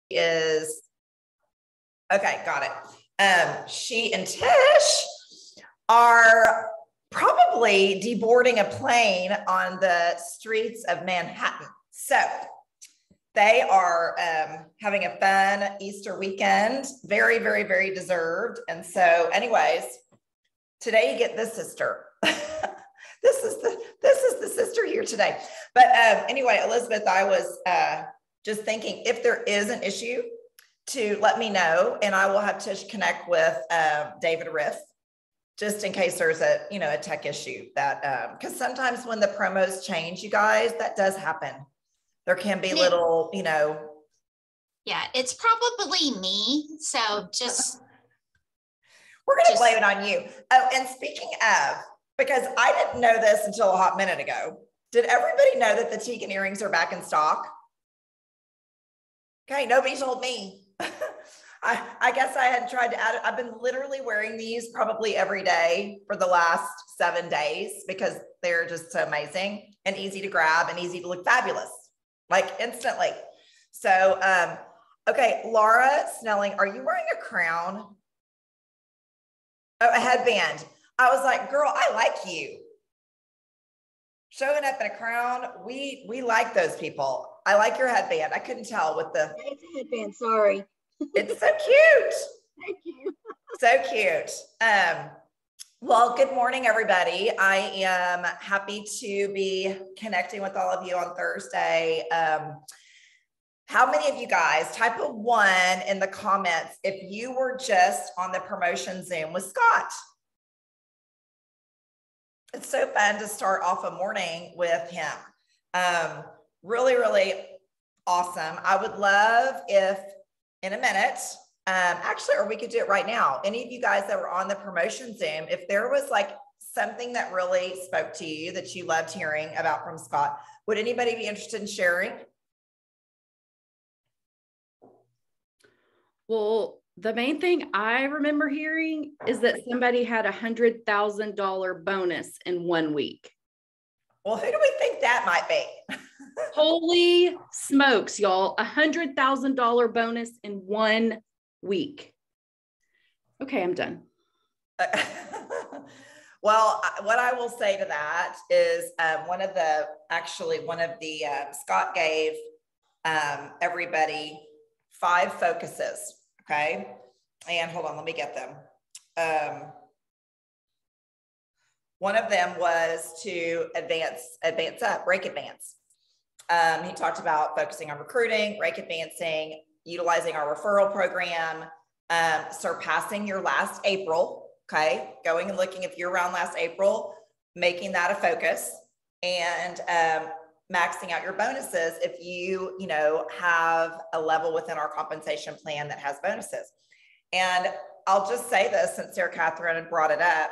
is, okay, got it. She and Tish are probably deboarding a plane on the streets of Manhattan. So they are having a fun Easter weekend, very, very, very deserved. And so anyways, today you get this sister. This is the sister here today. But anyway, Elizabeth, I was just thinking if there is an issue to let me know, and I will have Tish connect with David Riff, just in case there's a tech issue that, because sometimes when the promos change, you guys, that does happen. There can be little, Yeah, it's probably me. So just. We're going to blame it on you. Oh, and speaking of, because I didn't know this until a hot minute ago. Did everybody know that the Tegan earrings are back in stock? Okay, nobody told me. I guess I hadn't tried to add it. I've been literally wearing these probably every day for the last 7 days because they're just so amazing and easy to grab and easy to look fabulous, like instantly. So, okay, Laura Snelling, are you wearing a crown? Oh, a headband. I was like, girl, I like you. Showing up in a crown, we like those people. I like your headband. I couldn't tell with the... It's a headband, sorry. It's so cute. Thank you. So cute. Well, good morning, everybody. I am happy to be connecting with all of you on Thursday. How many of you guys, type a 1 in the comments if you were just on the promotion Zoom with Scott? It's so fun to start off a morning with him. Really, really awesome. I would love if in a minute, actually, or we could do it right now. Any of you guys that were on the promotion Zoom, if there was like something that really spoke to you that you loved hearing about from Scott, would anybody be interested in sharing? Well, the main thing I remember hearing is that somebody had $100,000 bonus in 1 week. Well, who do we think that might be? Holy smokes, y'all. $100,000 bonus in 1 week. Okay, I'm done. Well, what I will say to that is Scott gave everybody 5 focuses. Okay. And hold on, let me get them. One of them was to advance up, rake advance. He talked about focusing on recruiting, rake advancing, utilizing our referral program, surpassing your last April. Okay. Going and looking if you're around last April, making that a focus, and maxing out your bonuses if you have a level within our compensation plan that has bonuses. And I'll just say this, since Sarah Catherine had brought it up,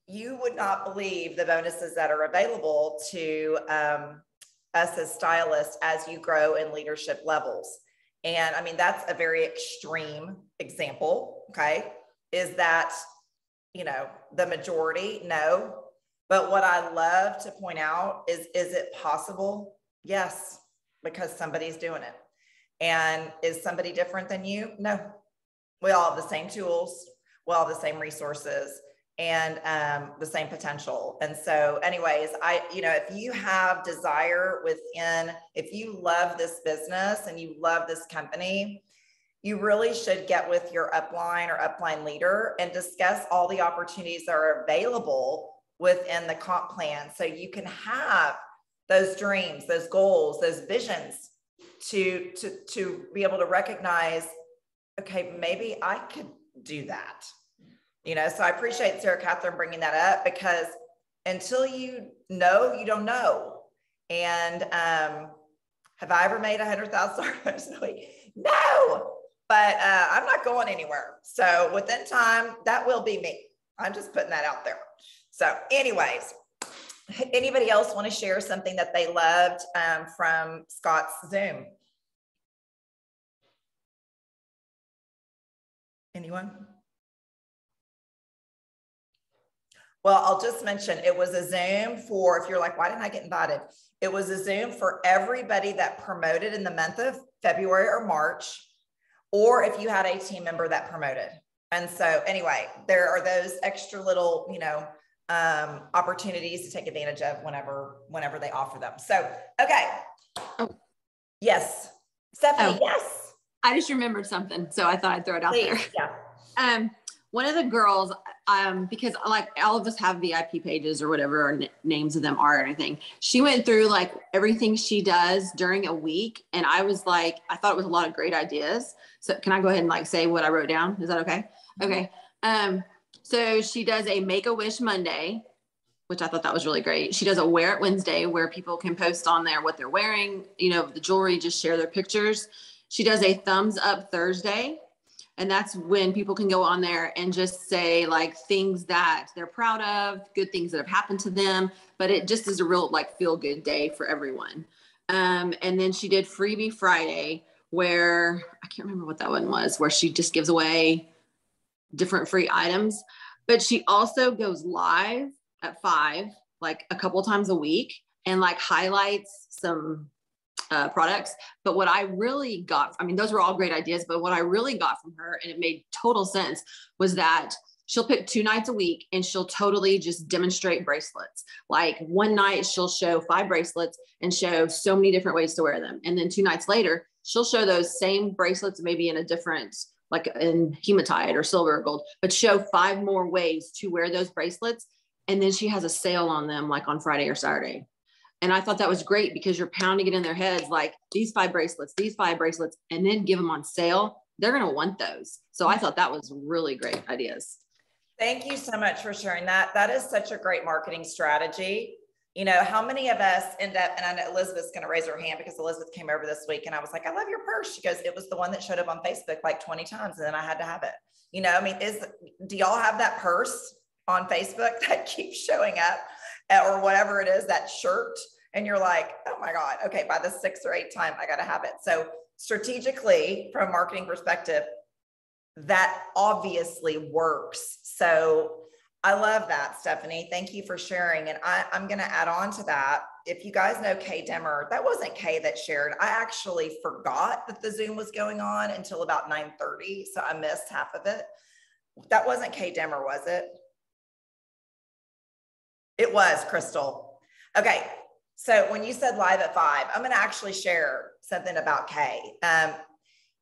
you would not believe the bonuses that are available to us as stylists as you grow in leadership levels. And I mean, that's a very extreme example. Okay. Is that, the majority? No. But what I love to point out is it possible? Yes, because somebody's doing it. And is somebody different than you? No. We all have the same tools. We all have the same resources and the same potential. And so anyways, if you have desire if you love this business and you love this company, you really should get with your upline or upline leader and discuss all the opportunities that are available within the comp plan, so you can have those dreams, those goals, those visions to be able to recognize, okay, maybe I could do that. So I appreciate Sarah Catherine bringing that up, because until you know, you don't know. And have I ever made $100,000? No, but I'm not going anywhere. So within time, that will be me. I'm just putting that out there. So anyways, anybody else want to share something that they loved from Scott's Zoom? Anyone? Well, I'll just mention it was a Zoom for, if you're like, why didn't I get invited? It was a Zoom for everybody that promoted in the month of February or March, or if you had a team member that promoted. And so anyway, there are those extra little, opportunities to take advantage of whenever they offer them. So, okay. Oh. Yes. Stephanie, yes. I just remembered something, so I thought I'd throw it out there. Yeah. One of the girls, because like all of us have VIP pages or whatever our names of them are or anything. She went through like everything she does during a week. And I was like, I thought it was a lot of great ideas. So can I go ahead and like say what I wrote down? Is that okay? Okay. So she does a Make-A-Wish Monday, which I thought that was really great. She does a Wear It Wednesday where people can post on there what they're wearing, the jewelry, just share their pictures. She does a Thumbs Up Thursday. And that's when people can go on there and just say like things that they're proud of, good things that have happened to them, but it just is a real like feel good day for everyone. And then she did Freebie Friday where I can't remember what that one was, where she just gives away different free items, but she also goes live at 5, like a couple times a week and like highlights some products. But what I really got, those were all great ideas, but what I really got from her, and it made total sense, was that she'll pick 2 nights a week and she'll totally just demonstrate bracelets. Like one night she'll show 5 bracelets and show so many different ways to wear them. And then 2 nights later, she'll show those same bracelets, maybe in a different, like in hematite or silver or gold, but show 5 more ways to wear those bracelets. And then she has a sale on them like on Friday or Saturday. And I thought that was great because you're pounding it in their heads, like these 5 bracelets, and then give them on sale. They're going to want those. So I thought that was really great ideas. Thank you so much for sharing that. That is such a great marketing strategy. How many of us end up, and I know Elizabeth's going to raise her hand because Elizabeth came over this week and I was like, I love your purse. She goes, it was the one that showed up on Facebook like 20 times and then I had to have it. Do y'all have that purse on Facebook that keeps showing up? Or whatever it is, that shirt, and you're like, oh my God, okay, by the 6th or 8th time, I got to have it. So strategically, from a marketing perspective, that obviously works. So I love that, Stephanie. Thank you for sharing. And I'm going to add on to that. If you guys know Kay Demmer, that wasn't Kay that shared. I actually forgot that the Zoom was going on until about 9:30. So I missed half of it. That wasn't Kay Demmer, was it? It was, Crystal. Okay, so when you said live at 5, I'm going to actually share something about Kay.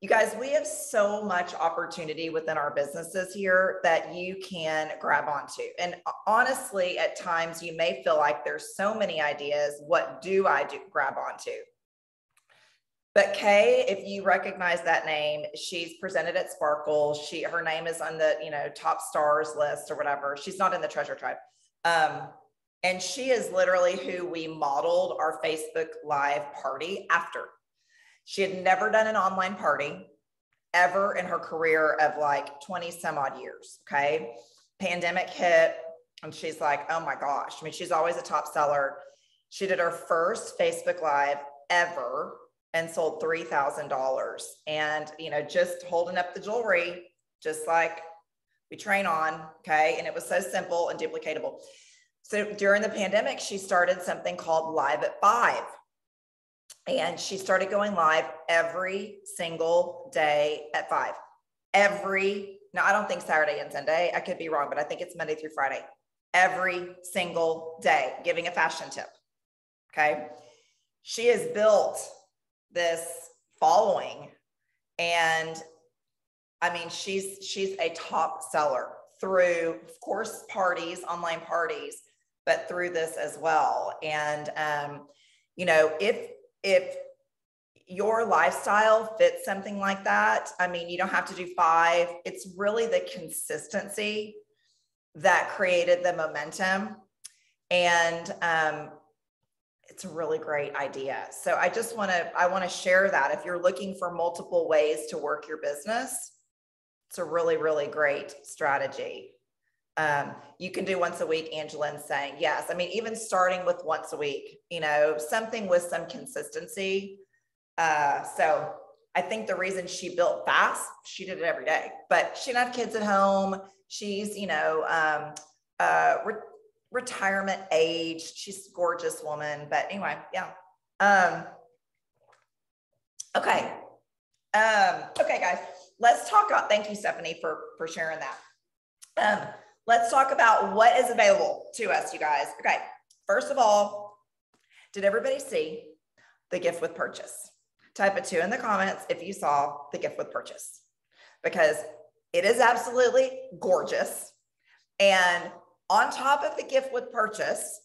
You guys, we have so much opportunity within our businesses here that you can grab onto. And honestly, at times you may feel like there's so many ideas. What do I grab onto? But Kay, if you recognize that name, she's presented at Sparkle. Her name is on the top stars list or whatever. She's not in the Treasure Tribe. And she is literally who we modeled our Facebook Live party after. She had never done an online party ever in her career of like 20 some odd years. Okay. Pandemic hit and she's like, oh my gosh. She's always a top seller. She did her first Facebook Live ever and sold $3,000 and, just holding up the jewelry, just like we train on. Okay. And it was so simple and duplicatable. So during the pandemic, she started something called Live at 5. And she started going live every single day at 5. I don't think Saturday and Sunday. I could be wrong, but I think it's Monday through Friday. Every single day, giving a fashion tip. Okay. She has built this following. And she's a top seller through, of course, online parties, but through this as well. And, if your lifestyle fits something like that, you don't have to do 5. It's really the consistency that created the momentum. And, it's a really great idea. So I want to share that. If you're looking for multiple ways to work your business, it's a really, really great strategy. You can do once a week, Angelin's saying, yes. Even starting with once a week, something with some consistency. So I think the reason she built fast, she did it every day, but she didn't have kids at home. She's, retirement age. She's a gorgeous woman, but anyway, yeah. Okay. Okay, guys, let's talk about, thank you, Stephanie, for sharing that. Let's talk about what is available to us, you guys. Okay, first of all, did everybody see the gift with purchase? Type a 2 in the comments if you saw the gift with purchase, because it is absolutely gorgeous. And on top of the gift with purchase,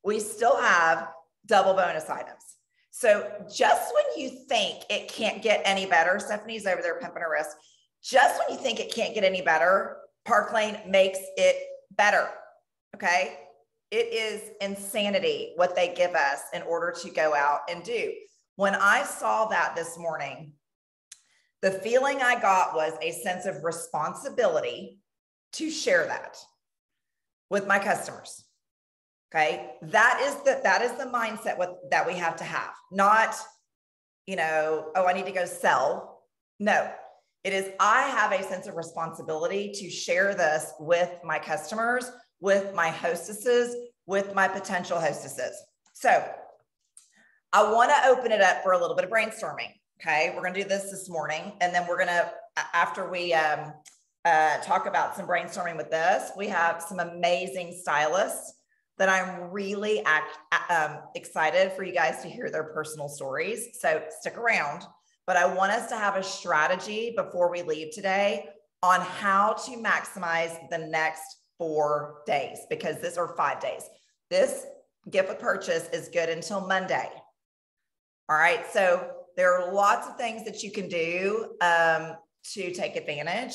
we still have double bonus items. So just when you think it can't get any better, Stephanie's over there pumping her wrist. Just when you think it can't get any better, Park Lane makes it better, okay? It is insanity what they give us in order to go out and do. When I saw that this morning, the feeling I got was a sense of responsibility to share that with my customers. Okay, that is the mindset that we have to have. Not, oh, I need to go sell. No, it is I have a sense of responsibility to share this with my customers, with my hostesses, with my potential hostesses. So I want to open it up for a little bit of brainstorming. Okay, we're going to do this morning, and then we're going to, after we talk about some brainstorming with this, we have some amazing stylists that I'm really excited for you guys to hear their personal stories. So stick around, but I want us to have a strategy before we leave today on how to maximize the next 4 days, because this are 5 days. This gift with purchase is good until Monday. All right, so there are lots of things that you can do to take advantage.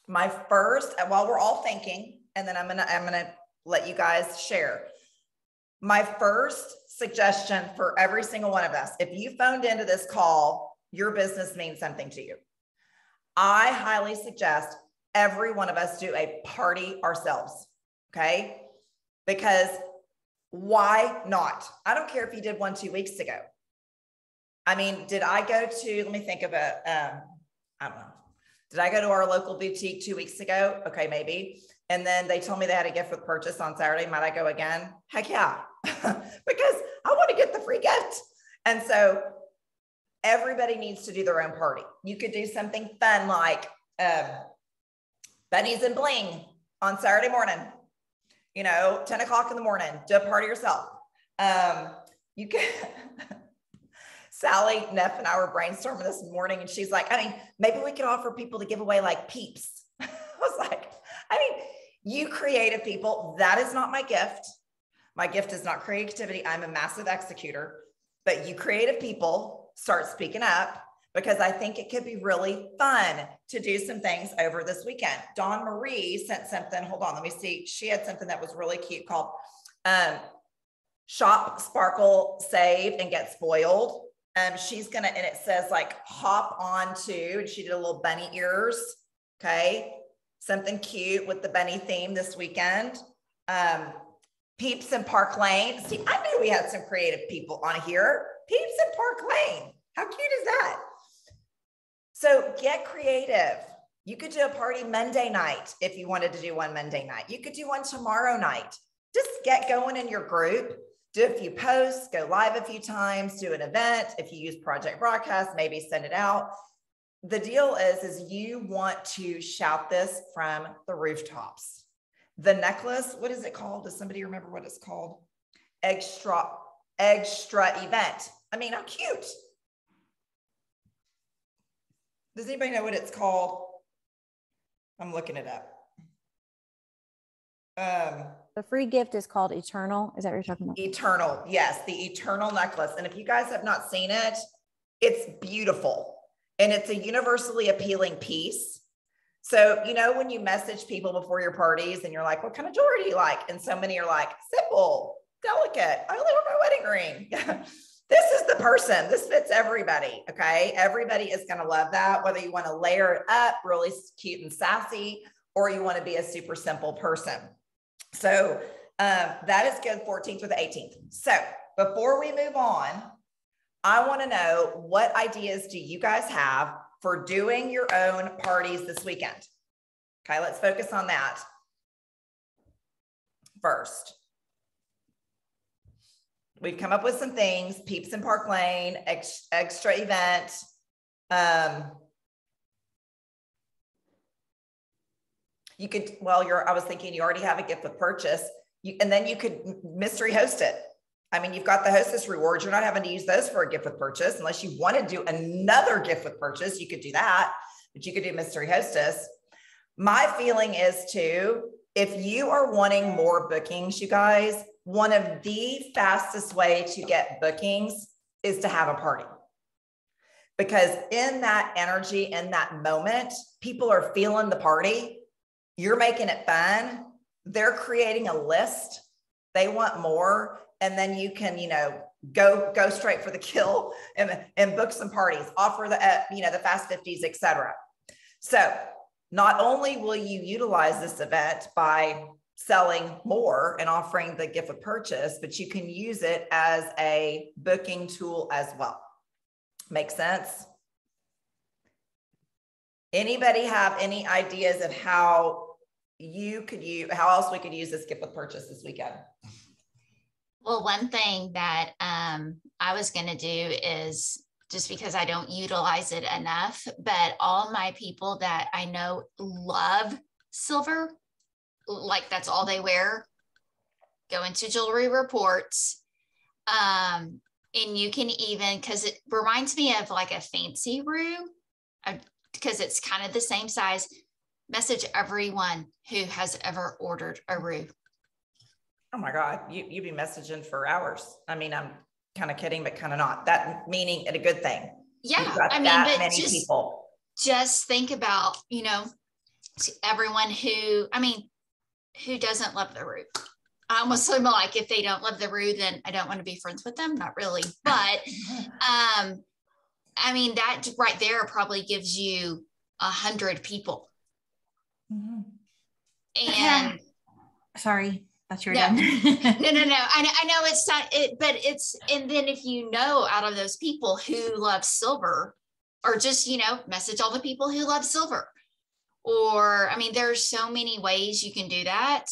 My first, while we're all thinking, and then I'm gonna let you guys share. My first suggestion for every single one of us, if you phoned into this call, your business means something to you. I highly suggest every one of us do a party ourselves, okay? Because why not? I don't care if you did one 2 weeks ago. I mean, did I go to, let me think of I don't know. Did I go to our local boutique 2 weeks ago? Okay, maybe. And then they told me they had a gift with purchase on Saturday. Might I go again? Heck yeah. Because I want to get the free gift. And so everybody needs to do their own party. You could do something fun like Bunnies and Bling on Saturday morning, 10 o'clock in the morning, do a party yourself. You can, Sally Neff and I were brainstorming this morning, and she's like, maybe we could offer people to give away like Peeps. I was like, you creative people, that is not my gift. My gift is not creativity. I'm a massive executor, but you creative people start speaking up, because I think it could be really fun to do some things over this weekend. Dawn Marie sent something. Hold on, let me see. She had something that was really cute called Shop, Sparkle, Save, and Get Spoiled. She's gonna, and it says like hop on to, and she did a little bunny ears. Okay. Something cute with the bunny theme this weekend. Peeps in Park Lane. See, I knew we had some creative people on here. Peeps in Park Lane. How cute is that? So get creative. You could do a party Monday night if you wanted to do one Monday night. You could do one tomorrow night. Just get going in your group. Do a few posts, go live a few times, do an event. If you use Project Broadcast, maybe send it out. The deal is you want to shout this from the rooftops. The necklace, what is it called? Does somebody remember what it's called? Extra event. How cute. Does anybody know what it's called? I'm looking it up. The free gift is called Eternal. Is that what you're talking about? Eternal. Yes, the Eternal necklace. And if you guys have not seen it, it's beautiful. And it's a universally appealing piece. So, when you message people before your parties and you're like, what kind of jewelry do you like? And so many are like, simple, delicate. I only wear my wedding ring. This is the person. This fits everybody. Okay. Everybody is going to love that, whether you want to layer it up really cute and sassy, or you want to be a super simple person. So that is good, 14th through the 18th. So before we move on, I want to know, what ideas do you guys have for doing your own parties this weekend? Okay, let's focus on that first. We've come up with some things: Peeps in Park Lane, extra event, You could, well, I was thinking you already have a gift with purchase, and then you could mystery host it. I mean, you've got the hostess rewards. You're not having to use those for a gift with purchase. Unless you want to do another gift with purchase, you could do that, but you could do mystery hostess. My feeling is too, if you are wanting more bookings, you guys, one of the fastest way to get bookings is to have a party. Because in that energy, in that moment, people are feeling the party. You're making it fun. They're creating a list. They want more. And then you can, go straight for the kill and book some parties, offer the, the fast 50s, et cetera. So not only will you utilize this event by selling more and offering the gift of purchase, but you can use it as a booking tool as well. Make sense? Anybody have any ideas of how else we could use this gift with purchase this weekend? Well, one thing that I was going to do is, just because I don't utilize it enough, but all my people that I know love silver, like that's all they wear, go into jewelry reports. And you can even, because it reminds me of like a fancy roux, because it's kind of the same size, message everyone who has ever ordered a roux. Oh my God, you'd be messaging for hours. I mean, I'm kind of kidding, but kind of not. That meaning it a good thing. Yeah, I mean, that many people. Just think about, everyone who doesn't love the roux. I almost feel like if they don't love the roux, then I don't want to be friends with them. Not really, but that right there probably gives you 100 people. Mm-hmm. And sorry. That's your no. done. No. I know it's not it, but it's, and then if out of those people who love silver, or just, message all the people who love silver, or, there's so many ways you can do that,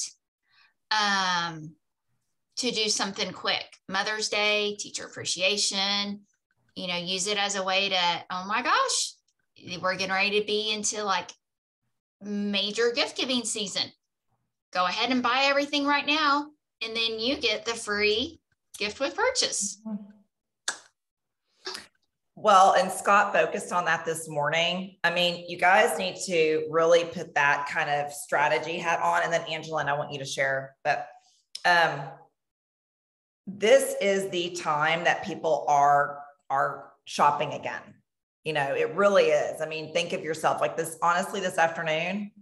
to do something quick. Mother's Day, teacher appreciation, use it as a way to, oh my gosh, we're getting ready to be into like major gift giving season. Go ahead and buy everything right now, and then you get the free gift with purchase. Well, and Scott focused on that this morning. You guys need to really put that kind of strategy hat on. And then Angela, and I want you to share, but this is the time that people are shopping again. It really is. Think of yourself like this. Honestly, this afternoon,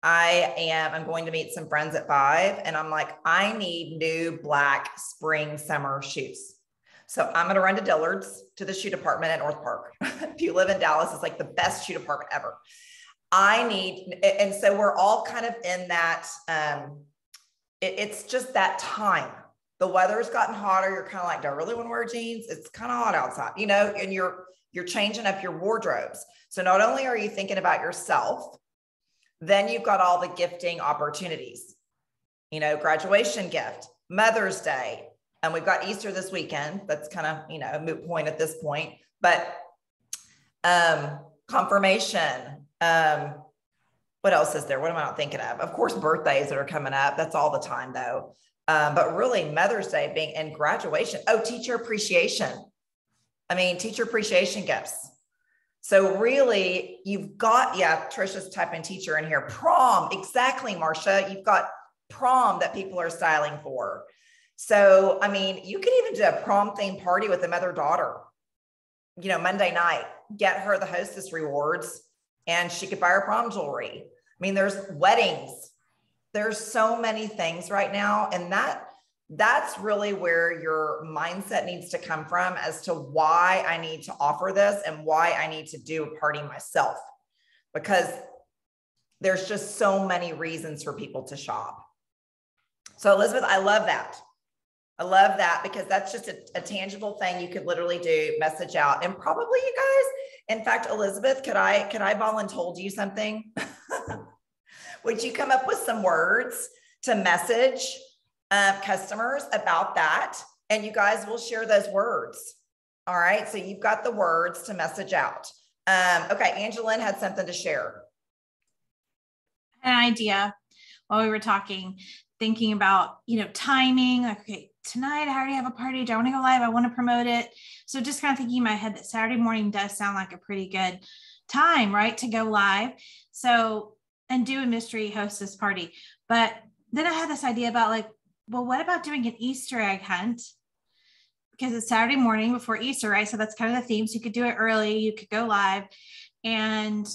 I'm going to meet some friends at 5, and I'm like, I need new black spring summer shoes. So I'm going to run to Dillard's, to the shoe department at North Park. If you live in Dallas, it's like the best shoe department ever. And so we're all kind of in that, it's just that time. The weather's gotten hotter. You're kind of like, do I really want to wear jeans? It's kind of hot outside, and you're changing up your wardrobes. So not only are you thinking about yourself, then you've got all the gifting opportunities, graduation gift, Mother's Day, and we've got Easter this weekend. That's kind of, a moot point at this point, but confirmation. What else is there? What am I not thinking of? Of course, birthdays that are coming up. That's all the time though. But really Mother's Day being in graduation. Oh, teacher appreciation. Teacher appreciation gifts. So really you've got, Trisha's typing teacher in here. Prom. Exactly, Marcia. You've got prom that people are styling for. So, you can even do a prom themed party with the mother-daughter, Monday night, get her the hostess rewards, and she could buy her prom jewelry. There's weddings. There's so many things right now. And that's really where your mindset needs to come from as to why I need to offer this and why I need to do a party myself, because there's just so many reasons for people to shop. So Elizabeth, I love that. Because that's just a tangible thing you could literally do, message out. And probably you guys, in fact, Elizabeth, could I voluntold you something? Would you come up with some words to message customers about that? And you guys will share those words. All right. So you've got the words to message out. Okay, Angelyn had something to share. An idea while we were talking, thinking about, timing, like, okay, tonight I already have a party. Do I want to go live? I want to promote it. So just kind of thinking in my head that Saturday morning does sound like a pretty good time, right, to go live. So, and do a mystery hostess party. But then I had this idea about like, well, what about doing an Easter egg hunt? Because it's Saturday morning before Easter, right? So that's kind of the theme. So you could do it early, you could go live, and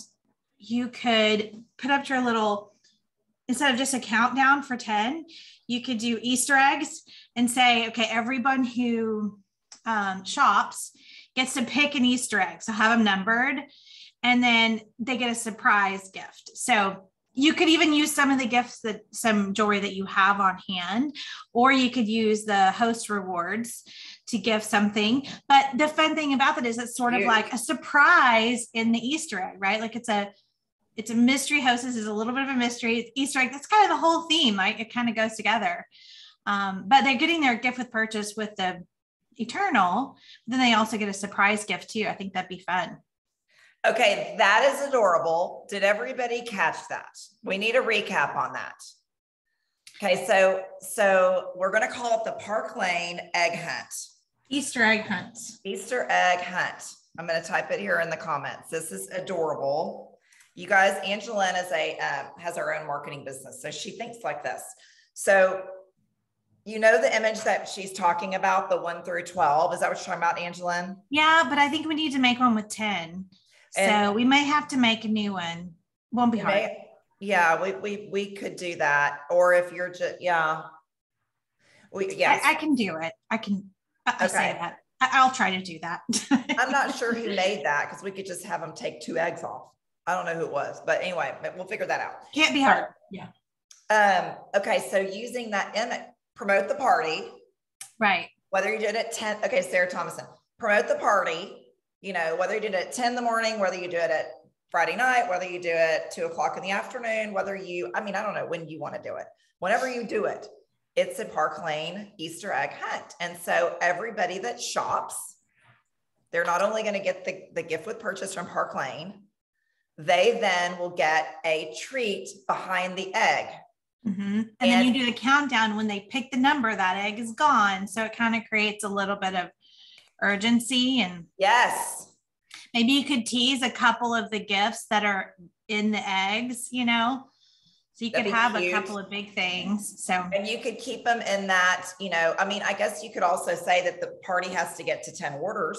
you could put up your little, instead of just a countdown for 10, you could do Easter eggs and say, okay, everyone who shops gets to pick an Easter egg. So have them numbered, and then they get a surprise gift. So you could even use some of the gifts, some jewelry that you have on hand, or you could use the host rewards to give something. But the fun thing about that is it's sort of like a surprise in the Easter egg, right? Like it's a mystery hostess, is a little bit of a mystery. It's Easter egg. That's kind of the whole theme. Like it kind of goes together. But they're getting their gift with purchase with the Eternal. Then they also get a surprise gift too. I think that'd be fun. Okay, that is adorable. Did everybody catch that? We need a recap on that. Okay, so we're going to call it the Park Lane Egg Hunt. Easter egg hunt. Easter egg hunt. I'm going to type it here in the comments. This is adorable. You guys, Angelyn is has her own marketing business, so she thinks like this. So you know the image that she's talking about, the 1 through 12. Is that what you're talking about, Angelyn? Yeah, but I think we need to make one with 10. So we may have to make a new one. Won't be hard. Yeah, we could do that. Or if you're just, yeah. I can do it. I can say that. I'll try to do that. I'm not sure who made that, because we could just have them take 2 eggs off. I don't know who it was, but anyway, we'll figure that out. Can't be hard. Yeah. Okay, so using that in it, promote the party. Right. Whether you did it 10, okay, Sarah Thomason, promote the party, whether you did it at 10 in the morning, whether you do it at Friday night, whether you do it 2 o'clock in the afternoon, I don't know when you want to do it. Whenever you do it, it's a Park Lane Easter egg hunt. And so everybody that shops, they're not only going to get the gift with purchase from Park Lane, they then will get a treat behind the egg. Mm-hmm. And then you do the countdown. When they pick the number, that egg is gone. So it kind of creates a little bit of urgency. And yes, maybe you could tease a couple of the gifts that are in the eggs, so you could have a couple of big things. So, and you could keep them in that, I guess you could also say that the party has to get to 10 orders,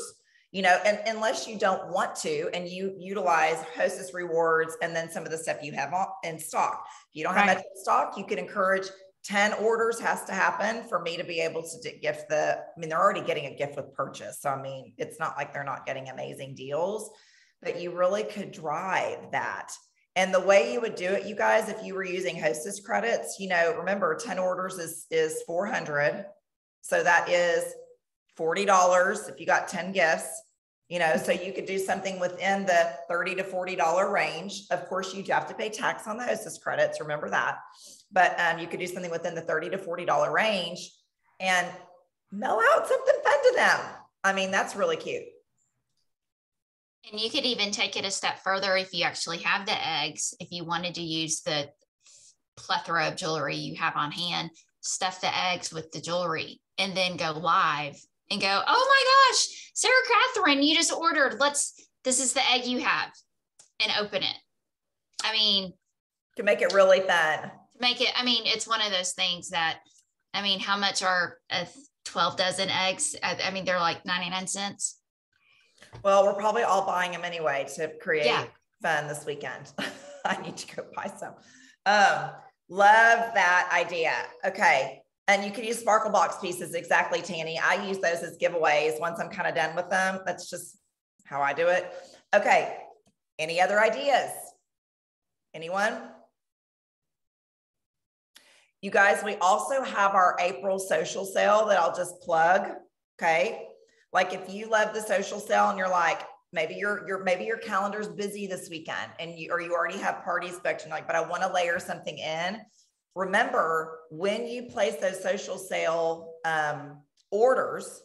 and unless you don't want to, and you utilize hostess rewards and then some of the stuff you have in stock. If you don't have much in stock, you could encourage 10 orders has to happen for me to be able to gift they're already getting a gift with purchase. So, it's not like they're not getting amazing deals, but you really could drive that. And the way you would do it, you guys, if you were using hostess credits, remember 10 orders is $400. So that is $40 if you got 10 gifts, so you could do something within the $30 to $40 range. Of course, you have to pay tax on the hostess credits. Remember that. But you could do something within the $30 to $40 range and mail out something fun to them. That's really cute. And you could even take it a step further if you actually have the eggs. If you wanted to use the plethora of jewelry you have on hand, stuff the eggs with the jewelry and then go live and go, oh my gosh, Sarah Catherine, you just ordered. This is the egg you have, and open it. To make it really fun. It's one of those things that, how much are 12 dozen eggs? They're like 99 cents. Well, we're probably all buying them anyway to create fun this weekend. I need to go buy some. Love that idea. Okay. And you can use sparkle box pieces. Exactly, Tanny. I use those as giveaways once I'm kind of done with them. That's just how I do it. Okay. Any other ideas? Anyone? You guys, we also have our April social sale that I'll just plug. Okay. Like if you love the social sale and you're like, maybe your calendar's busy this weekend and you already have parties booked and you're like, but I want to layer something in. Remember, when you place those social sale orders,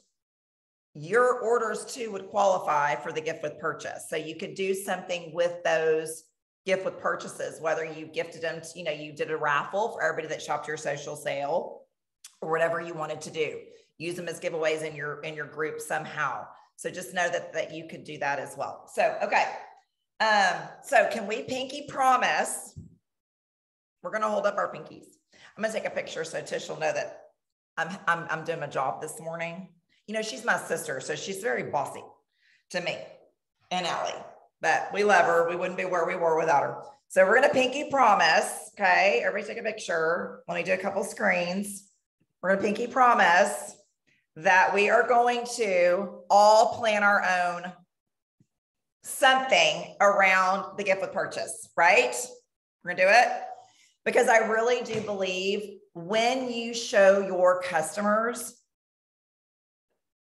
your orders too would qualify for the gift with purchase. So you could do something with those gift with purchases, whether you gifted them, to, you did a raffle for everybody that shopped your social sale or whatever you wanted to do. Use them as giveaways in your group somehow. So just know that you could do that as well. So, okay. So can we pinky promise? We're going to hold up our pinkies. I'm going to take a picture so Tish will know that I'm doing my job this morning. She's my sister, so she's very bossy to me and Allie, but we love her. We wouldn't be where we were without her. So we're going to pinky promise. Okay. Everybody take a picture. Let me do a couple screens. We're going to pinky promise that we are going to all plan our own something around the gift with purchase, right? We're going to do it because I really do believe when you show your customers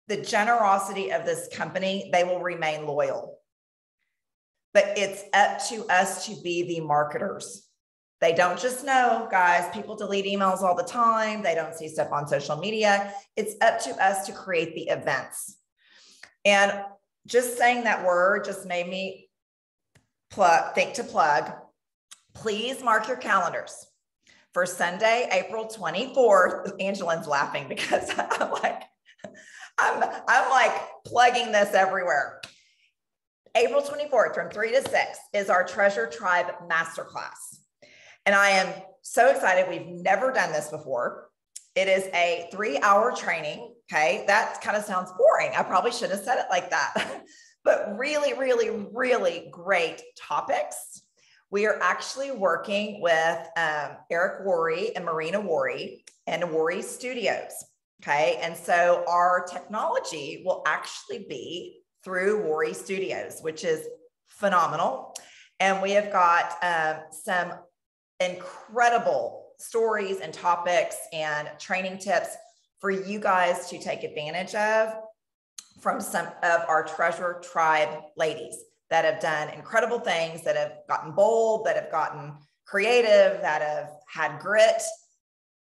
the generosity of this company, they will remain loyal. But it's up to us to be the marketers. They don't just know, guys, people delete emails all the time. They don't see stuff on social media. It's up to us to create the events. And just saying that word just made me think to plug. Please mark your calendars for Sunday, April 24th. Angelin's laughing because I'm like plugging this everywhere. April 24th from 3 to 6 is our Treasure Tribe Masterclass. And I am so excited. We've never done this before. It is a 3-hour training. Okay. That kind of sounds boring. I probably shouldn't have said it like that, but really, really, really great topics. We are actually working with Eric Worre and Marina Worre and Worre Studios. Okay. And so our technology will actually be through Worre Studios, which is phenomenal. And we have got some incredible stories and topics and training tips for you guys to take advantage of from some of our Treasure Tribe ladies that have done incredible things, that have gotten bold, that have gotten creative, that have had grit.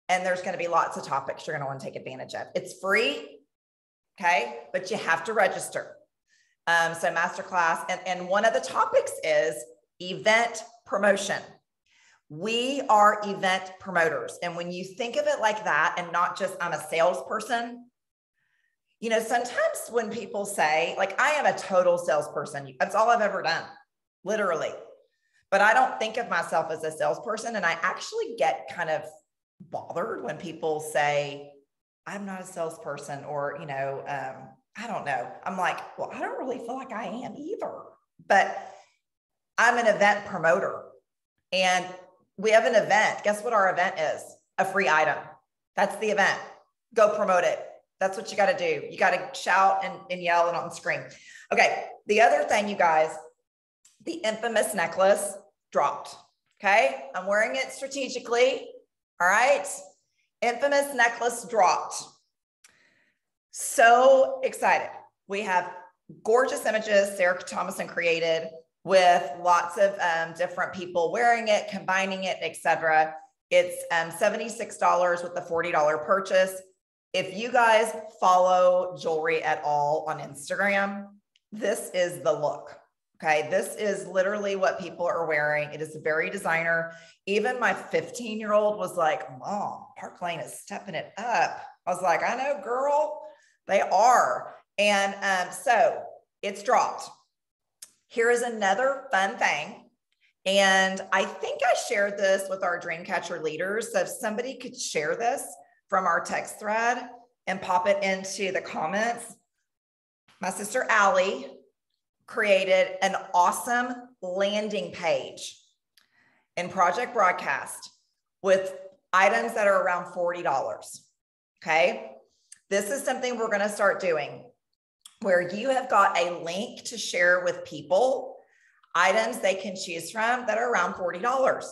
And there's going to be lots of topics you're going to want to take advantage of. It's free, okay, but you have to register. So masterclass, and one of the topics is event promotion. We are event promoters. And when you think of it like that, and not just I'm a salesperson, sometimes when people say, like, I am a total salesperson, that's all I've ever done, literally. But I don't think of myself as a salesperson. And I actually get kind of bothered when people say, I'm not a salesperson, or, I don't know. I'm like, well, I don't really feel like I am either, but I'm an event promoter. And we have an event. Guess what our event is? A free item. That's the event. Go promote it. That's what you got to do. You got to shout and yell and on the screen. Okay. The other thing, you guys, the infamous necklace dropped. Okay. I'm wearing it strategically. All right. Infamous necklace dropped. So excited. We have gorgeous images Sarah Thomason created with lots of different people wearing it, combining it, etc. It's $76 with the $40 purchase. If you guys follow jewelry at all on Instagram, this is the look. Okay, this is literally what people are wearing. It is very designer. Even my 15-year-old was like, Mom, Park Lane is stepping it up. I was like, I know, girl, they are. And so it's dropped. Here is another fun thing. And I think I shared this with our Dreamcatcher leaders. So if somebody could share this from our text thread and pop it into the comments. My sister Allie created an awesome landing page in Project Broadcast with items that are around $40. Okay. This is something we're going to start doing where you have got a link to share with people, items they can choose from that are around $40.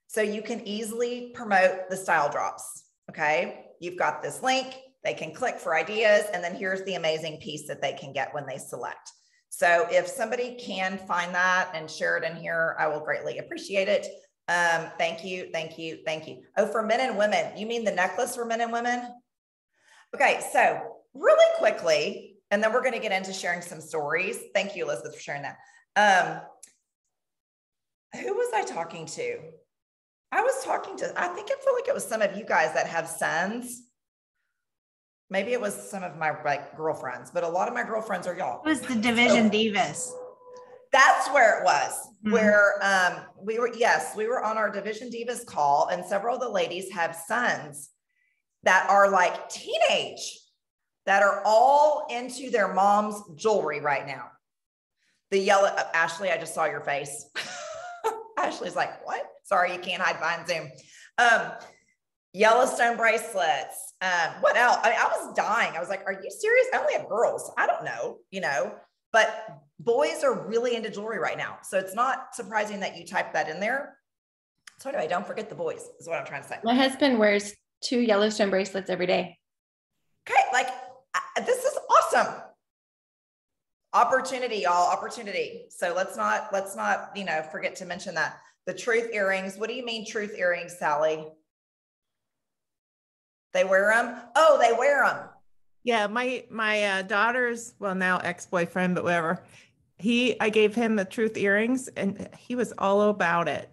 So you can easily promote the style drops. Okay. You've got this link, they can click for ideas. And then here's the amazing piece that they can get when they select. So if somebody can find that and share it in here, I will greatly appreciate it. Thank you. Thank you. Thank you. Oh, for men and women, you mean the necklace for men and women? Okay. So really quickly, and then we're going to get into sharing some stories. Thank you, Elizabeth, for sharing that. Who was I talking to? I was talking to, I think I feel like it was some of you guys that have sons. Maybe it was some of my like girlfriends, but a lot of my girlfriends are y'all. It was the Division Divas. That's where it was, where we were on our Division Divas call, and several of the ladies have sons that are like teenage, that are all into their mom's jewelry right now. The yellow, Ashley, I just saw your face. Ashley's like, what? Sorry, you can't hide behind Zoom. Yellowstone bracelets. What else? I mean, I was dying. I was like, are you serious? I only have girls. I don't know, but boys are really into jewelry right now. So it's not surprising that you type that in there. So anyway, don't forget the boys is what I'm trying to say. My husband wears 2 Yellowstone bracelets every day. Okay. Like this is awesome. Opportunity, y'all, opportunity. So let's not, forget to mention that. The truth earrings. What do you mean truth earrings, Sally? They wear them? Oh, they wear them. Yeah, my daughter's, well, now ex-boyfriend, but whatever. I gave him the truth earrings and he was all about it.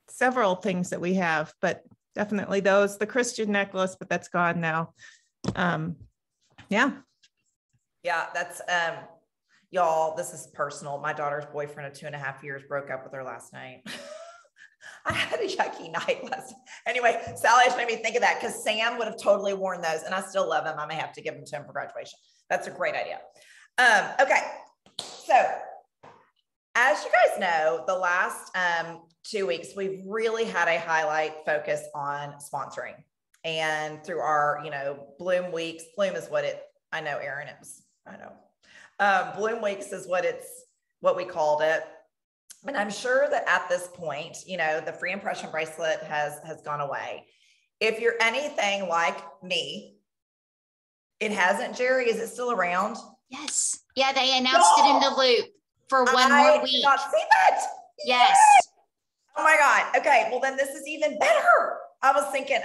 Several things that we have, but definitely those, the Christian necklace, but that's gone now. Yeah. Yeah, that's, y'all, this is personal. My daughter's boyfriend of 2.5 years broke up with her last night. I had a yucky night last night. Anyway, Sally just made me think of that because Sam would have totally worn those and I still love him. I may have to give them to him for graduation. That's a great idea. Okay. So as you guys know, the last 2 weeks, we've really had a highlight focus on sponsoring, and through our, Bloom Weeks. Bloom is I know, Erin, I know. Bloom Weeks is what we called it. And I'm sure that at this point, the free impression bracelet has gone away. If you're anything like me, it hasn't. Jerry, is it still around? Yes. Yeah, they announced it in the Loop for one more week. I did not see that. Yes. Oh my God. Okay. Well, then this is even better. I was thinking,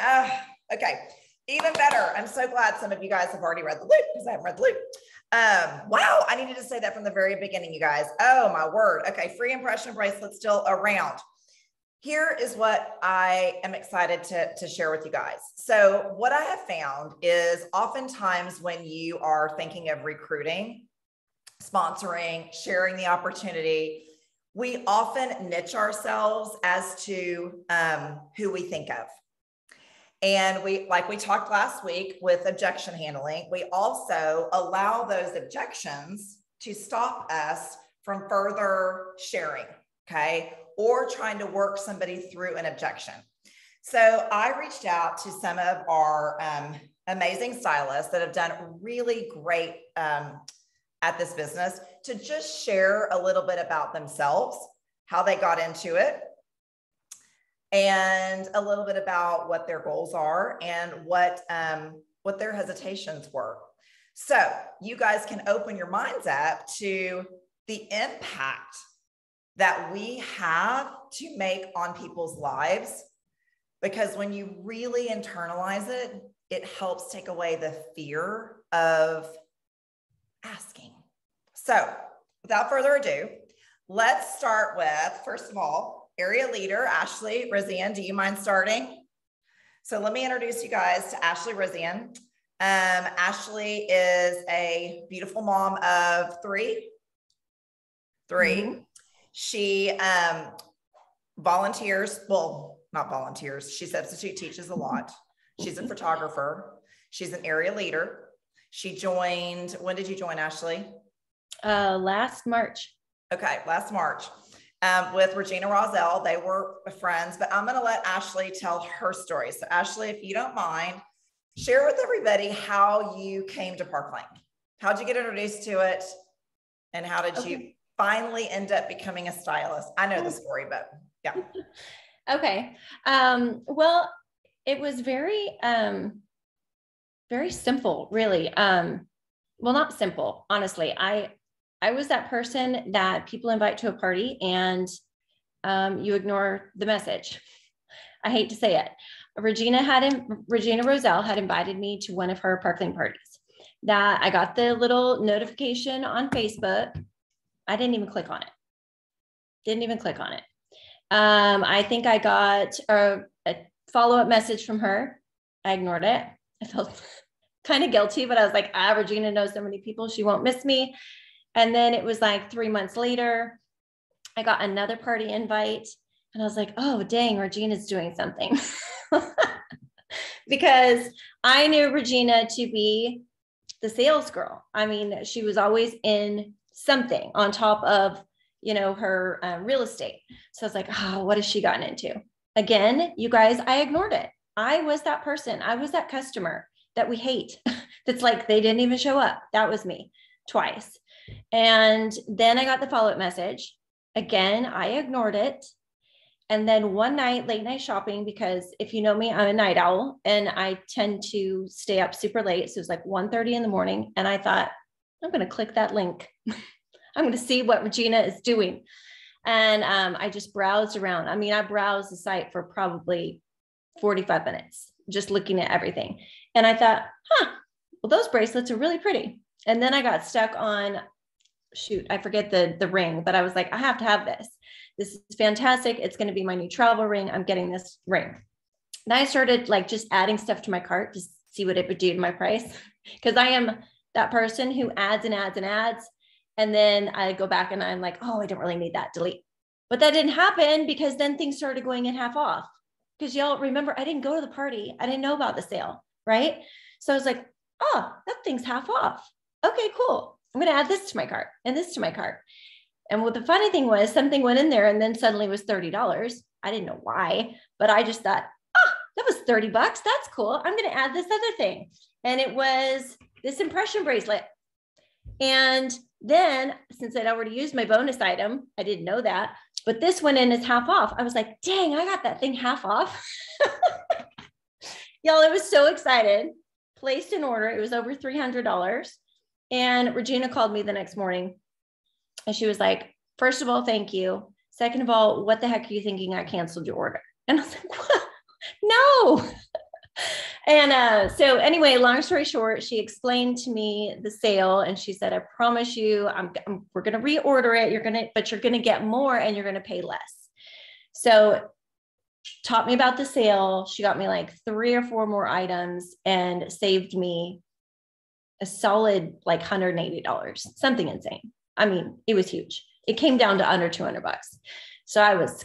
okay, even better. I'm so glad some of you guys have already read the Loop because I haven't read the Loop. Wow, I needed to say that from the very beginning, you guys. Oh my word. Okay, free impression bracelet still around. Here is what I am excited to share with you guys. So what I have found is oftentimes when you are thinking of recruiting, sponsoring, sharing the opportunity, we often niche ourselves as to who we think of. And like we talked last week with objection handling, we also allow those objections to stop us from further sharing, okay, or trying to work somebody through an objection. So I reached out to some of our amazing stylists that have done really great at this business to just share a little bit about themselves, how they got into it, and a little bit about what their goals are and what their hesitations were. So you guys can open your minds up to the impact that we have to make on people's lives, because when you really internalize it, it helps take away the fear of asking. So without further ado, let's start with, first of all, area leader, Ashley Rizian. Do you mind starting? So let me introduce you guys to Ashley Rizian. Ashley is a beautiful mom of three. Mm-hmm. She volunteers, well, not volunteers. She substitute teaches a lot. She's a photographer. She's an area leader. She joined, when did you join, Ashley? Last March. Okay, last March. With Regina Roselle. They were friends, but I'm going to let Ashley tell her story. So Ashley, if you don't mind, share with everybody how you came to Park Lane. How'd you get introduced to it? And how did you finally end up becoming a stylist? I know the story, but yeah. Okay. Well, it was very, very simple, really. Well, not simple, honestly. I was that person that people invite to a party and you ignore the message. I hate to say it. Regina Roselle had invited me to one of her Park Lane parties. that I got the little notification on Facebook. I didn't even click on it. I think I got a follow-up message from her. I ignored it. I felt kind of guilty, but I was like, Regina knows so many people, she won't miss me. And then it was like 3 months later, I got another party invite and I was like, oh, dang, Regina's doing something. Because I knew Regina to be the sales girl. I mean, she was always in something on top of, you know, her real estate. So I was like, oh, what has she gotten into? Again, you guys, I ignored it. I was that person. I was that customer that we hate. That's like, they didn't even show up. That was me twice. And then I got the follow-up message. Again, I ignored it. And then one night, late night shopping, because if you know me, I'm a night owl and I tend to stay up super late. So it was like 1:30 in the morning. And I thought, I'm going to click that link. I'm going to see what Regina is doing. And I just browsed around. I mean, I browsed the site for probably 45 minutes, just looking at everything. And I thought, well, those bracelets are really pretty. And then I got stuck on, shoot, I forget the ring, but I was like, I have to have this. This is fantastic. It's going to be my new travel ring. I'm getting this ring. And I started like just adding stuff to my cart to see what it would do to my price. Because I am that person who adds and adds and adds. And then I go back and I'm like, oh, I don't really need that, delete. But that didn't happen because then things started going in half off. Because y'all remember, I didn't go to the party. I didn't know about the sale, right? So I was like, oh, that thing's half off. Okay, cool. I'm going to add this to my cart and this to my cart. And what the funny thing was, something went in there and then suddenly it was $30. I didn't know why, but I just thought, that was $30. That's cool. I'm going to add this other thing. And it was this impression bracelet. And then since I'd already used my bonus item, I didn't know that, but this went in as half off. I was like, dang, I got that thing half off. Y'all, I was so excited. Placed an order. It was over $300. And Regina called me the next morning. And she was like, first of all, thank you. Second of all, what the heck are you thinking? I canceled your order. And I was like, what? No. And so anyway, long story short, she explained to me the sale and she said, I promise you, we're going to reorder it. But you're going to get more and you're going to pay less. So taught me about the sale. She got me like 3 or 4 more items and saved me a solid like $180, something insane. I mean, it was huge. It came down to under $200. So I was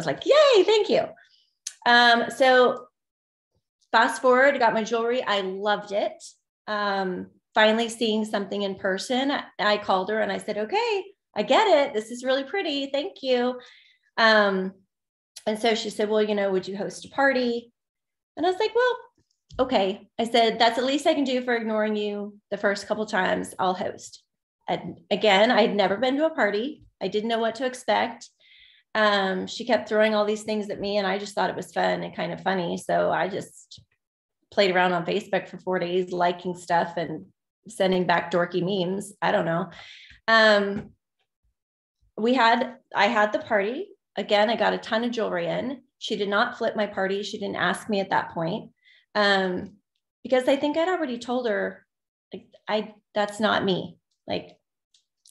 like, yay, thank you. So fast forward, got my jewelry. I loved it. Finally seeing something in person. I called her and I said, okay, I get it. This is really pretty. Thank you. And so she said, well, you know, would you host a party? And I was like, well, okay. I said, that's the least I can do for ignoring you the first couple times. I'll host. And again, I'd never been to a party. I didn't know what to expect. She kept throwing all these things at me and I just thought it was fun and kind of funny. So I just played around on Facebook for 4 days, liking stuff and sending back dorky memes. I don't know. I had the party. Again, I got a ton of jewelry in. She did not flip my party. She didn't ask me at that point. Because I think I'd already told her, like, that's not me. Like,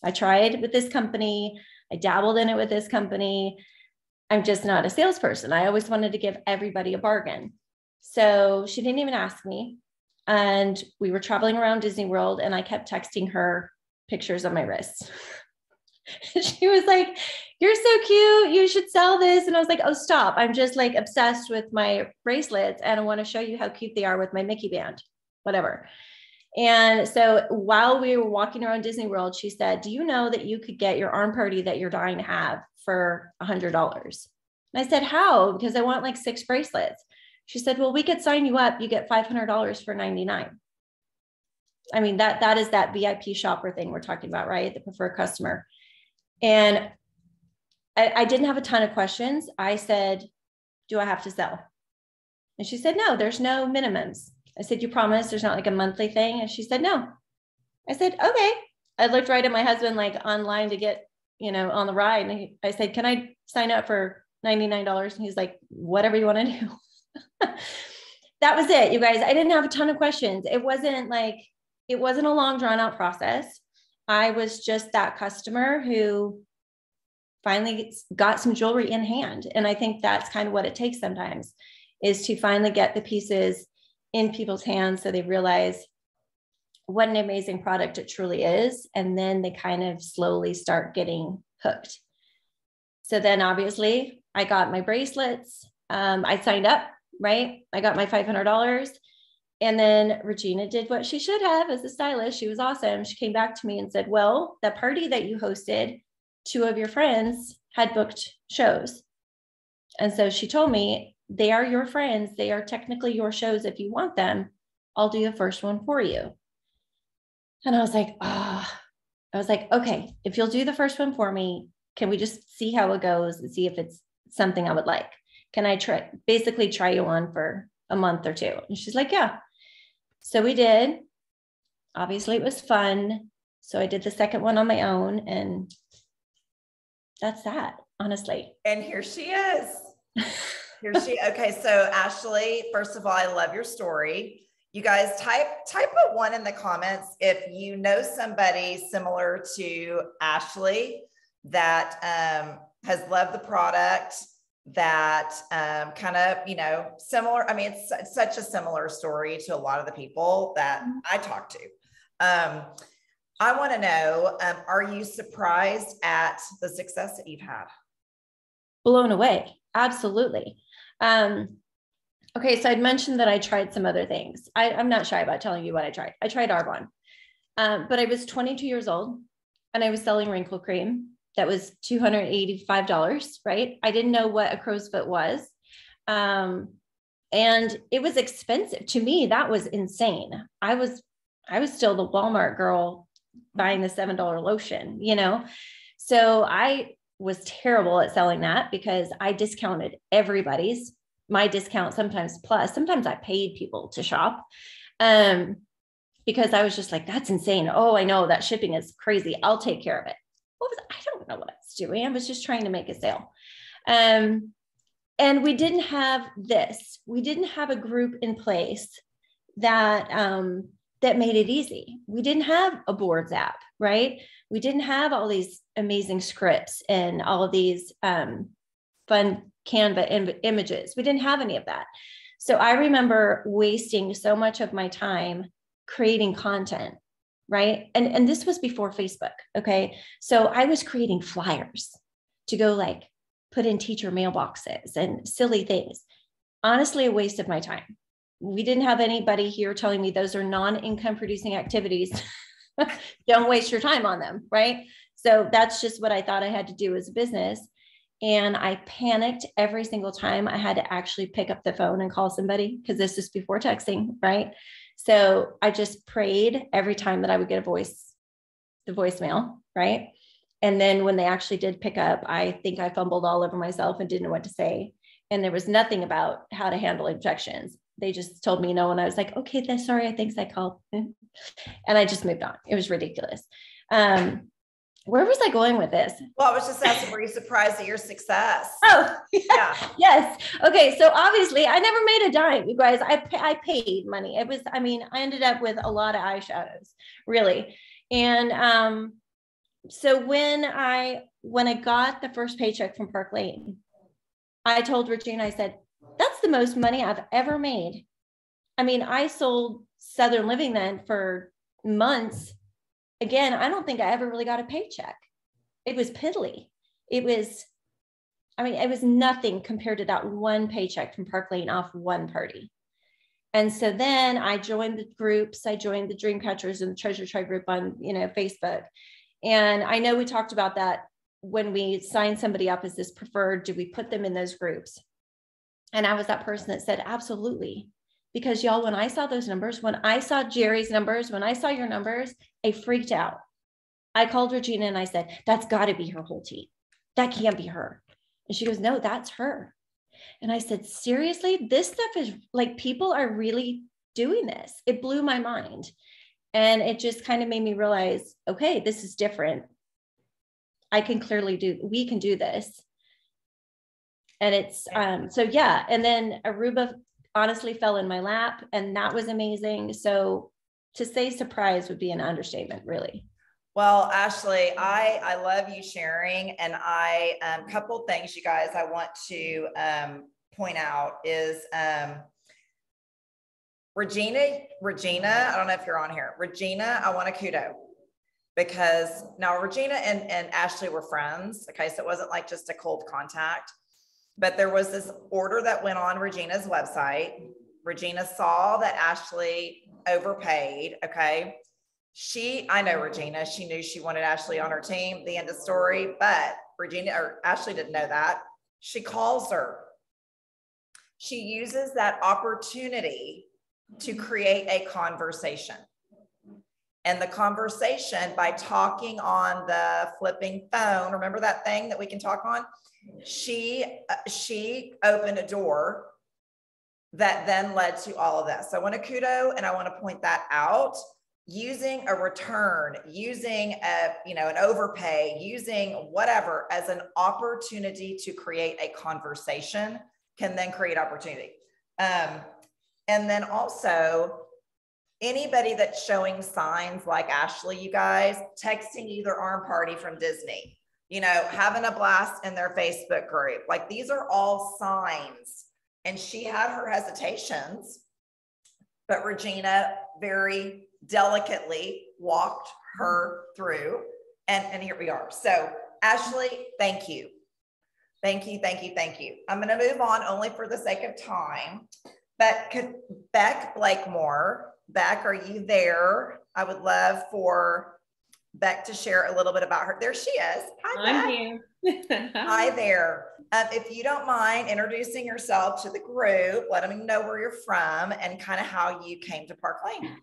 I tried with this company. I dabbled in it with this company. I'm just not a salesperson. I always wanted to give everybody a bargain. So she didn't even ask me. And we were traveling around Disney World and I kept texting her pictures of my wrists. She was like, you're so cute. You should sell this. And I was like, oh, stop. I'm just like obsessed with my bracelets and I want to show you how cute they are with my Mickey band, whatever. And so while we were walking around Disney World, she said, do you know that you could get your arm party that you're dying to have for $100? And I said, how? Because I want like 6 bracelets. She said, well, we could sign you up. You get $500 for $99. I mean, that is that VIP shopper thing we're talking about, right? The preferred customer. And I didn't have a ton of questions. I said, do I have to sell? And she said, no, there's no minimums. I said, you promise there's not like a monthly thing? And she said, no. I said, okay. I looked right at my husband, like online to get, on the ride. And I said, can I sign up for $99? And he's like, whatever you want to do. that was it, you guys. I didn't have a ton of questions. It wasn't a long drawn out process. I was just that customer who finally got some jewelry in hand. And I think that's kind of what it takes sometimes, is to finally get the pieces in people's hands so they realize what an amazing product it truly is. And then they kind of slowly start getting hooked. So then obviously I got my bracelets. I signed up, right? I got my $500. And then Regina did what she should have as a stylist. She was awesome. She came back to me and said, well, the party that you hosted, 2 of your friends had booked shows. And so she told me, they are your friends. They are technically your shows. If you want them, I'll do the first one for you. And I was like, okay, if you'll do the first one for me, can we just see how it goes and see if it's something I would like? Can I try you on for a month or 2? And she's like, yeah. So we did. Obviously it was fun. So I did the second one on my own, and that's that, honestly. And here she is. Okay. So Ashley, first of all, I love your story. You guys type a 1 in the comments if you know somebody similar to Ashley that has loved the product, that kind of, similar. I mean, it's such a similar story to a lot of the people that I talk to. I want to know, are you surprised at the success that you've had? Blown away. Absolutely. Okay. So I'd mentioned that I tried some other things. I'm not shy about telling you what I tried. I tried Arbonne, but I was 22 years old and I was selling wrinkle cream. That was $285, right? I didn't know what a crow's foot was. And it was expensive. To me, that was insane. I was still the Walmart girl buying the $7 lotion, So I was terrible at selling that because I discounted my discount, sometimes plus. Sometimes I paid people to shop because I was just like, that's insane. Oh, I know that shipping is crazy. I'll take care of it. I don't know what I was doing. I was just trying to make a sale. And we didn't have this. We didn't have a group in place that made it easy. We didn't have a boards app, right? We didn't have all these amazing scripts and all of these fun Canva images. We didn't have any of that. So I remember wasting so much of my time creating content, right? And this was before Facebook. Okay. So I was creating flyers to go put in teacher mailboxes and silly things. Honestly, a waste of my time. We didn't have anybody here telling me those are non-income producing activities. Don't waste your time on them. Right. So that's just what I thought I had to do as a business. And I panicked every single time I had to actually pick up the phone and call somebody, because this is before texting. Right. So I just prayed every time that I would get the voicemail. Right. And then when they actually did pick up, I think I fumbled all over myself and didn't know what to say. And there was nothing about how to handle objections. They just told me no. And I was like, okay, then sorry, I think I called. And I just moved on. It was ridiculous. Where was I going with this? Well, I was just asking, were you surprised at your success? Oh, yeah. Yes. Okay. So obviously I never made a dime, you guys. I paid money. I ended up with a lot of eyeshadows, really. And so when I got the first paycheck from Park Lane, I told Regina, I said, that's the most money I've ever made. I mean, I sold Southern Living then for months. Again, I don't think I ever really got a paycheck. It was piddly. It was nothing compared to that one paycheck from Park Lane off one party. And so then I joined the groups. I joined the Dreamcatchers and the Treasure Tribe group on, Facebook. And I know we talked about that when we signed somebody up as this preferred, do we put them in those groups? And I was that person that said, absolutely. Because y'all, when I saw those numbers, when I saw Jerry's numbers, when I saw your numbers, I freaked out. I called Regina and I said, that's got to be her whole team. That can't be her. And she goes, no, that's her. And I said, seriously, this stuff is people are really doing this. It blew my mind. And it just kind of made me realize, okay, this is different. We can do this. And it's, so yeah. And then Aruba honestly fell in my lap, and that was amazing. So to say surprise would be an understatement, really. Well, Ashley, I love you sharing, and I couple things, you guys, I want to point out is Regina, I don't know if you're on here. Regina, I want a kudo, because now Regina and Ashley were friends. Okay, so it wasn't like just a cold contact, but there was this order that went on Regina's website. Regina saw that Ashley overpaid. Okay. I know Regina, she knew she wanted Ashley on her team, the end of story, but Ashley didn't know that. She calls her. She uses that opportunity to create a conversation. And the conversation, by talking on the flipping phone, remember that thing that we can talk on? She opened a door that then led to all of this. So I want a kudo, and I want to point that out. Using a return, using an overpay, using whatever as an opportunity to create a conversation can then create opportunity. And then also, anybody that's showing signs like Ashley, you guys, texting you their arm party from Disney, having a blast in their Facebook group, like these are all signs. And she had her hesitations, but Regina very delicately walked her through, and here we are. So Ashley, thank you. Thank you, thank you, thank you. I'm going to move on only for the sake of time, but could Beck Blakemore, Beck, are you there? I would love for Beck to share a little bit about her. There she is. Hi, Beck. I'm here. Hi there. If you don't mind introducing yourself to the group, let them know where you're from and kind of how you came to Park Lane.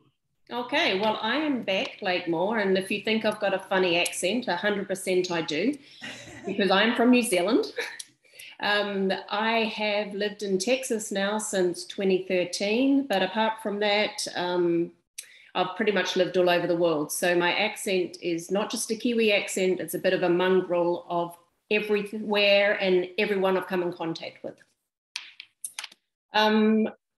Okay, well, I am Beck Blakemore, and if you think I've got a funny accent, 100% I do, because I'm from New Zealand. I have lived in Texas now since 2013, but apart from that, I've pretty much lived all over the world. So my accent is not just a Kiwi accent, it's a bit of a mongrel of everywhere and everyone I've come in contact with.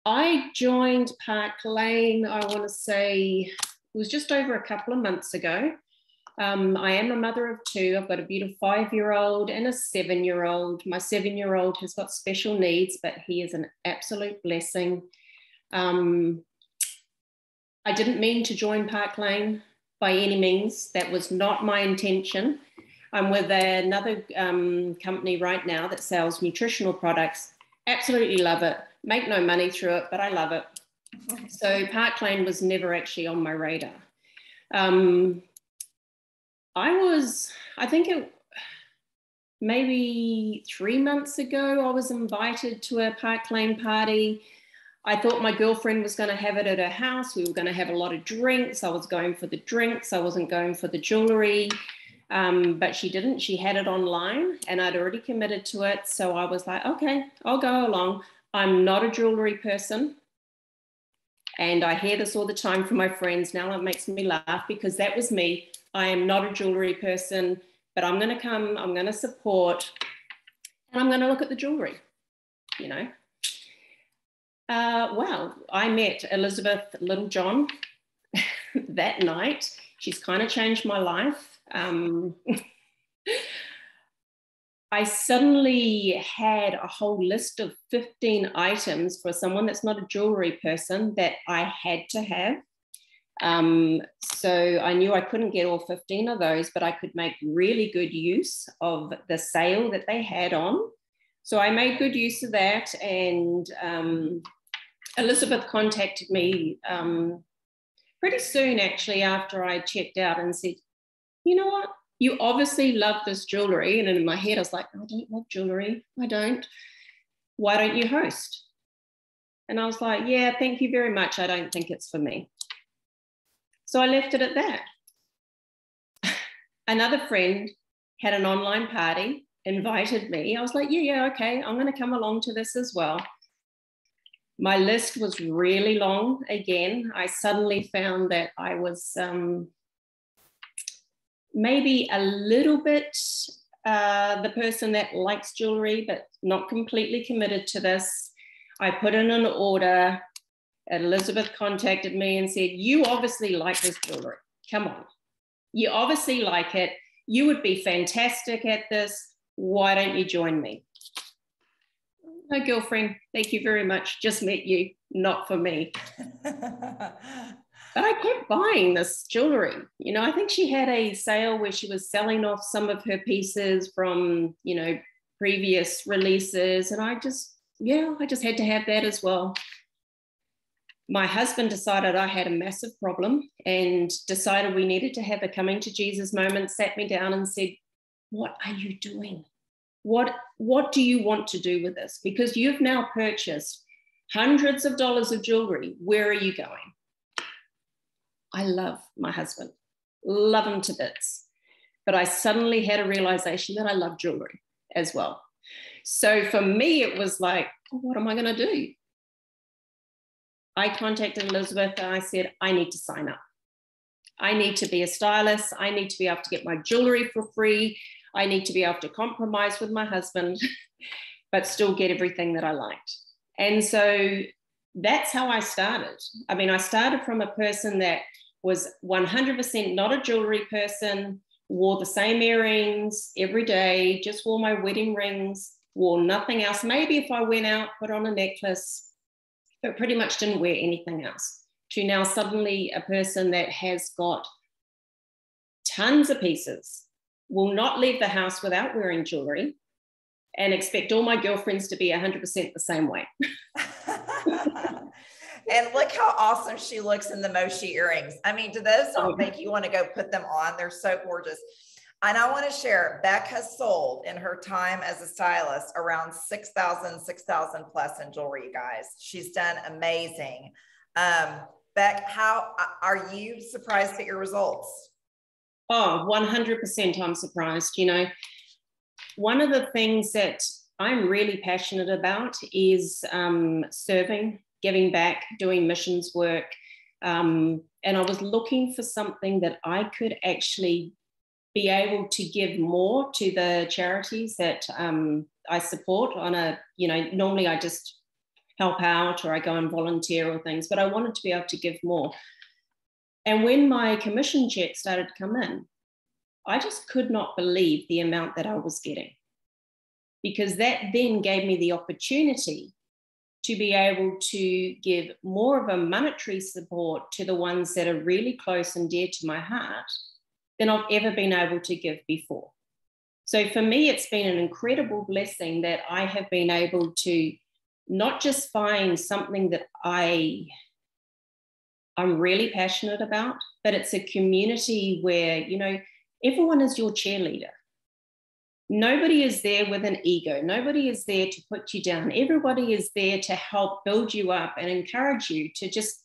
I joined Park Lane, I want to say, it was just over a couple of months ago. I am a mother of two. I've got a beautiful 5-year-old and a 7-year-old. My 7-year-old has got special needs, but he is an absolute blessing. I didn't mean to join Park Lane by any means. That was not my intention. I'm with another company right now that sells nutritional products. Absolutely love it. Make no money through it, but I love it. So Park Lane was never actually on my radar. I think maybe 3 months ago, I was invited to a Park Lane party. I thought my girlfriend was going to have it at her house. We were going to have a lot of drinks. I was going for the drinks. I wasn't going for the jewelry. But she didn't. She had it online, and I'd already committed to it. So I was like, okay, I'll go along. I'm not a jewelry person. And I hear this all the time from my friends. Now it makes me laugh because that was me. I am not a jewelry person, but I'm going to come, I'm going to support, and I'm going to look at the jewelry, Well, I met Elizabeth Littlejohn that night. She's kind of changed my life. I suddenly had a whole list of 15 items for someone that's not a jewelry person that I had to have. So I knew I couldn't get all 15 of those, but I could make really good use of the sale that they had on. So I made good use of that, and Elizabeth contacted me pretty soon actually after I checked out and said, you know what? You obviously love this jewelry. And in my head, I was like, I don't love jewelry. I don't. Why don't you host? And I was like, yeah, thank you very much. I don't think it's for me. So I left it at that. Another friend had an online party, invited me. I was like, yeah, okay. I'm going to come along to this as well. My list was really long. Again, I suddenly found that I was maybe a little bit the person that likes jewelry, but not completely committed to this. I put in an order. Elizabeth contacted me and said, you obviously like this jewelry. Come on. You obviously like it. You would be fantastic at this. Why don't you join me? No, girlfriend, thank you very much. Just met you, not for me. But I kept buying this jewelry. You know, I think she had a sale where she was selling off some of her pieces from, you know, previous releases. And I just had to have that as well. My husband decided I had a massive problem and decided we needed to have a coming to Jesus moment, sat me down and said, what are you doing? What do you want to do with this? Because you've now purchased hundreds of dollars of jewelry. Where are you going? I love my husband, love him to bits. But I suddenly had a realization that I love jewelry as well. So for me, it was like, what am I going to do? I contacted Elizabeth and I said, I need to sign up. I need to be a stylist. I need to be able to get my jewelry for free. I need to be able to compromise with my husband, but still get everything that I liked. And so that's how I started. I mean, I started from a person that was 100% not a jewelry person, wore the same earrings every day, just wore my wedding rings, wore nothing else. Maybe if I went out, put on a necklace, but pretty much didn't wear anything else. To now suddenly a person that has got tons of pieces, will not leave the house without wearing jewelry, and expect all my girlfriends to be 100% the same way. And look how awesome she looks in the Moshi earrings. I mean, do those not make you want to go put them on? They're so gorgeous. And I want to share, Beck has sold in her time as a stylist around 6,000 plus in jewelry, you guys. She's done amazing. Beck, how are you surprised at your results? Oh, 100% I'm surprised. You know, one of the things that I'm really passionate about is serving, giving back, doing missions work. And I was looking for something that I could actually be able to give more to the charities that I support on a, you know, normally I just help out or I go and volunteer or things, but I wanted to be able to give more. And when my commission check started to come in, I just could not believe the amount that I was getting, because that then gave me the opportunity to be able to give more of a monetary support to the ones that are really close and dear to my heart than I've ever been able to give before. So for me, it's been an incredible blessing that I have been able to not just find something that I'm really passionate about, but it's a community where, you know, everyone is your cheerleader. Nobody is there with an ego. Nobody is there to put you down. Everybody is there to help build you up and encourage you to just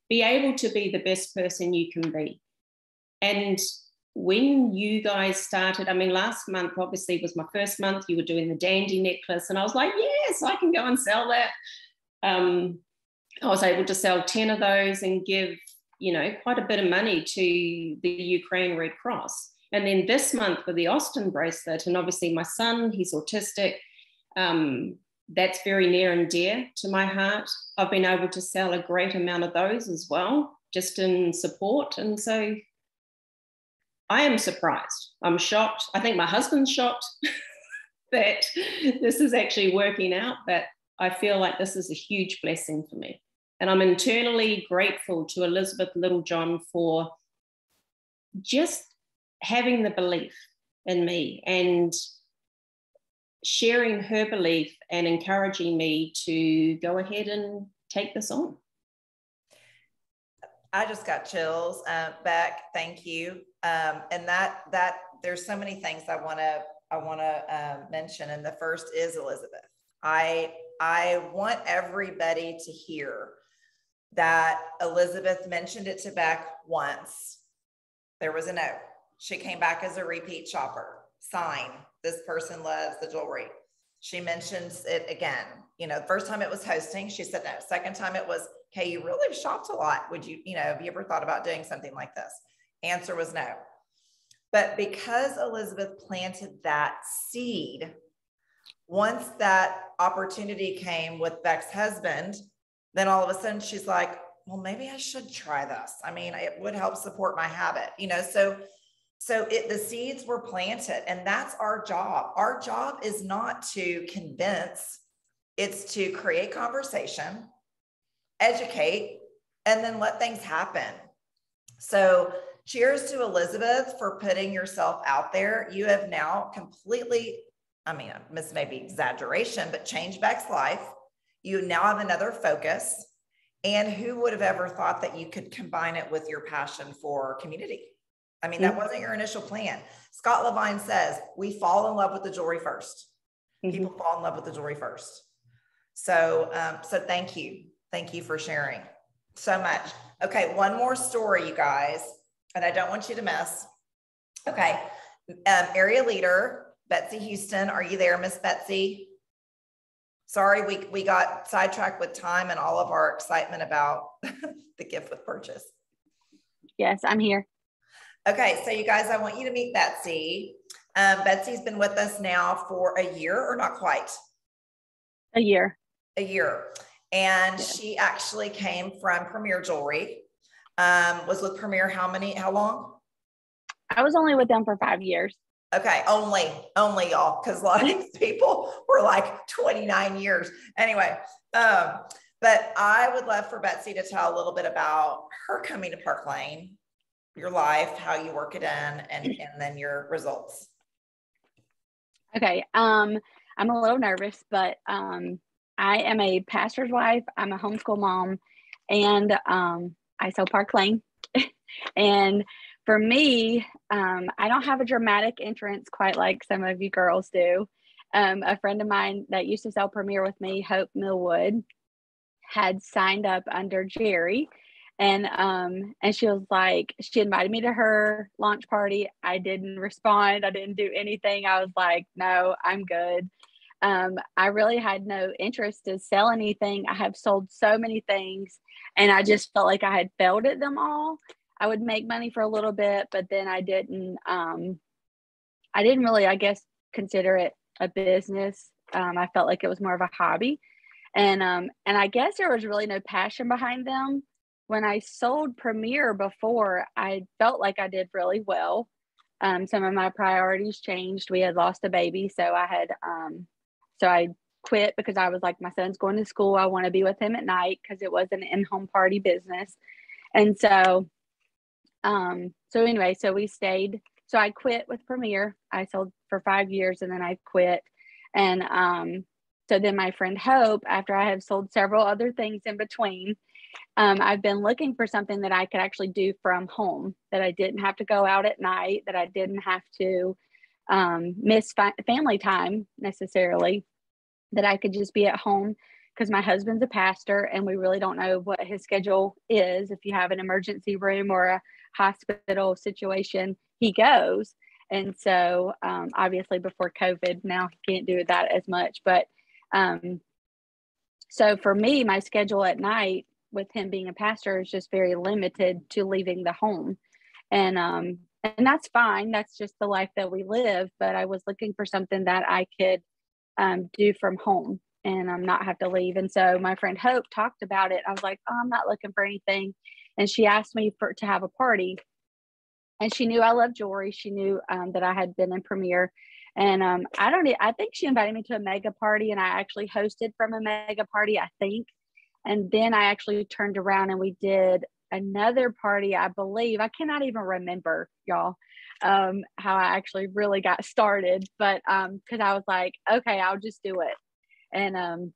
be able to be the best person you can be. And when you guys started, I mean, last month obviously was my first month, you were doing the dandy necklace, and I was like, yes, I can go and sell that. I was able to sell 10 of those and give, you know, quite a bit of money to the Ukraine Red Cross. And then this month with the Austin bracelet, and obviously my son, he's autistic. That's very near and dear to my heart. I've been able to sell a great amount of those as well, just in support. And so I am surprised. I'm shocked. I think my husband's shocked that this is actually working out, but I feel like this is a huge blessing for me. And I'm internally grateful to Elizabeth Littlejohn for just having the belief in me and sharing her belief and encouraging me to go ahead and take this on. I just got chills. Beck, thank you. And that there's so many things I want to mention. And the first is Elizabeth. I want everybody to hear that Elizabeth mentioned it to Beck once. There was a note. She came back as a repeat shopper. Sign, this person loves the jewelry. She mentions it again. You know, the first time it was hosting, she said no. Second time it was, hey, you really shopped a lot. Would you, have you ever thought about doing something like this? Answer was no. But because Elizabeth planted that seed, once that opportunity came with Beck's husband, then all of a sudden she's like, well, maybe I should try this. I mean, it would help support my habit, you know? So the seeds were planted, and that's our job. Our job is not to convince, it's to create conversation, educate, and then let things happen. So cheers to Elizabeth for putting yourself out there. You have now completely, I mean, this may be exaggeration, but changed Beck's life. You now have another focus. And who would have ever thought that you could combine it with your passion for community? I mean, that wasn't your initial plan. Scott Levine says, we fall in love with the jewelry first. People fall in love with the jewelry first. So, so thank you. Thank you for sharing so much. Okay. One more story, you guys, and I don't want you to miss. Okay. Area leader, Betsy Houston. Are you there, Miss Betsy? Sorry, we got sidetracked with time and all of our excitement about the gift with purchase. Yes, I'm here. Okay, so you guys, I want you to meet Betsy. Betsy's been with us now for a year, or not quite? A year. A year. And she actually came from Premier Jewelry. Was with Premier how long? I was only with them for 5 years. Okay, only y'all, because a lot of these people were like 29 years. Anyway, but I would love for Betsy to tell a little bit about her coming to Park Lane, your life, how you work it in, and then your results. Okay, I'm a little nervous, but I am a pastor's wife. I'm a homeschool mom, and I sell Park Lane. And for me, I don't have a dramatic entrance quite like some of you girls do. A friend of mine that used to sell Premier with me, Hope Millwood, had signed up under Jerry. And she was like, she invited me to her launch party. I didn't respond. I didn't do anything. I was like, no, I'm good. I really had no interest to sell anything. I have sold so many things, and I just felt like I had failed at them all. I would make money for a little bit, but then I didn't really, I guess, consider it a business. I felt like it was more of a hobby. And I guess there was really no passion behind them. When I sold Premier before, I felt like I did really well. Some of my priorities changed. We had lost a baby. So I quit because I was like, my son's going to school. I want to be with him at night because it was an in-home party business. And so anyway, so we stayed. So I quit with Premier. I sold for 5 years and then I quit. And so then my friend Hope, after I have sold several other things in between, I've been looking for something that I could actually do from home, that I didn't have to go out at night, that I didn't have to miss family time necessarily, that I could just be at home, because my husband's a pastor and we really don't know what his schedule is. If you have an emergency room or a hospital situation, he goes. And so obviously before COVID, now he can't do that as much. But so for me, my schedule at night with him being a pastor is just very limited to leaving the home. And that's fine. That's just the life that we live. But I was looking for something that I could do from home and not have to leave. And so my friend Hope talked about it. I was like, oh, I'm not looking for anything. And she asked me to have a party. And she knew I love jewelry. She knew that I had been in Premier. And I think she invited me to a mega party, and I actually hosted from a mega party, I think. And then I actually turned around and we did another party, I believe. I cannot even remember, y'all, how I actually really got started. But because I was like, okay, I'll just do it. And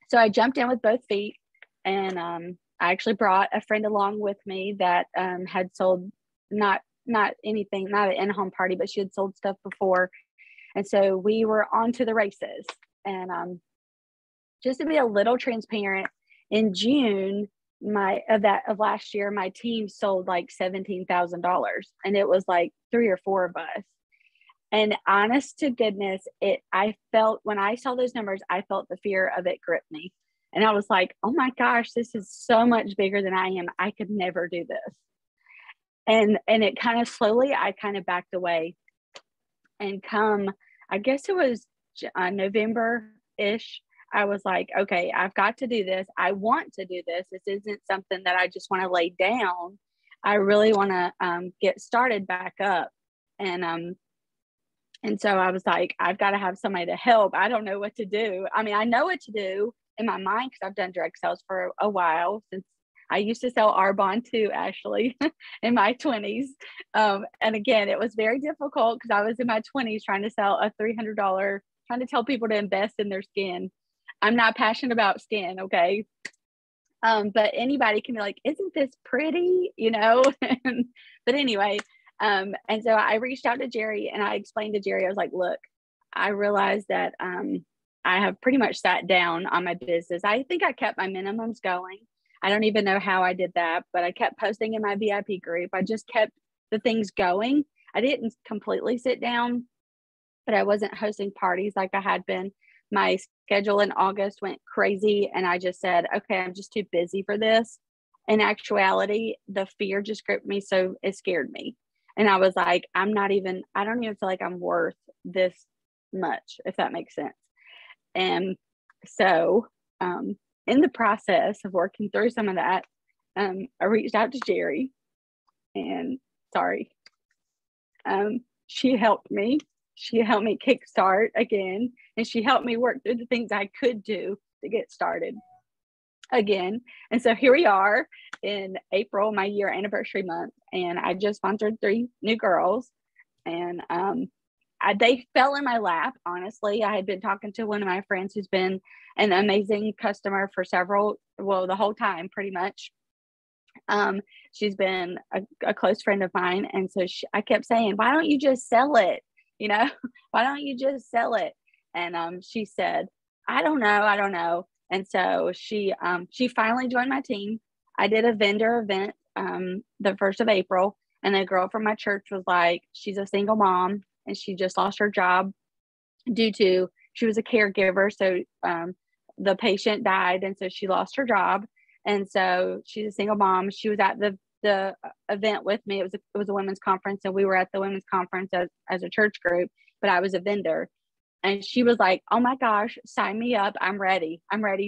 so I jumped in with both feet. And I actually brought a friend along with me that had sold not anything, not an in-home party, but she had sold stuff before. And so we were on to the races. And just to be a little transparent, in June of last year, my team sold like $17,000, and it was like 3 or 4 of us. And honest to goodness, I felt, when I saw those numbers, I felt the fear of it grip me. And I was like, oh my gosh, this is so much bigger than I am. I could never do this. And it kind of slowly, I kind of backed away. And I guess it was November-ish, I was like, okay, I've got to do this. I want to do this. This isn't something that I just want to lay down. I really want to get started back up. And so I was like, I've got to have somebody to help. I don't know what to do. I mean, I know what to do in my mind because I've done direct sales for a while. Since I used to sell Arbonne too, Ashley, in my 20s. And again, it was very difficult because I was in my 20s trying to sell a $300, trying to tell people to invest in their skin. I'm not passionate about skin, okay? But anybody can be like, isn't this pretty? You know? But anyway, and so I reached out to Jerry and I explained to Jerry, I was like, look, I realized that I have pretty much sat down on my business. I think I kept my minimums going. I don't even know how I did that, but I kept posting in my VIP group. I just kept the things going. I didn't completely sit down, but I wasn't hosting parties like I had been. My schedule in August went crazy and I just said, okay, I'm just too busy for this. In actuality, the fear just gripped me, so it scared me. And I was like, I don't even feel like I'm worth this much, if that makes sense. And so in the process of working through some of that, I reached out to Jerry and she helped me. She helped me kickstart again, and she helped me work through the things I could do to get started again. And so here we are in April, my year anniversary month, and I just sponsored 3 new girls, and they fell in my lap. Honestly, I had been talking to one of my friends who's been an amazing customer for the whole time, pretty much. She's been a close friend of mine, and so I kept saying, why don't you just sell it? You know, why don't you just sell it? And she said, I don't know. And so she finally joined my team. I did a vendor event the 1st of April, and a girl from my church was like, she's a single mom and she just lost her job she was a caregiver. So the patient died, and so she lost her job. And so she's a single mom. She was at the event with me. It was a women's conference, and we were at the women's conference as a church group, but I was a vendor. And she was like, oh my gosh, sign me up. I'm ready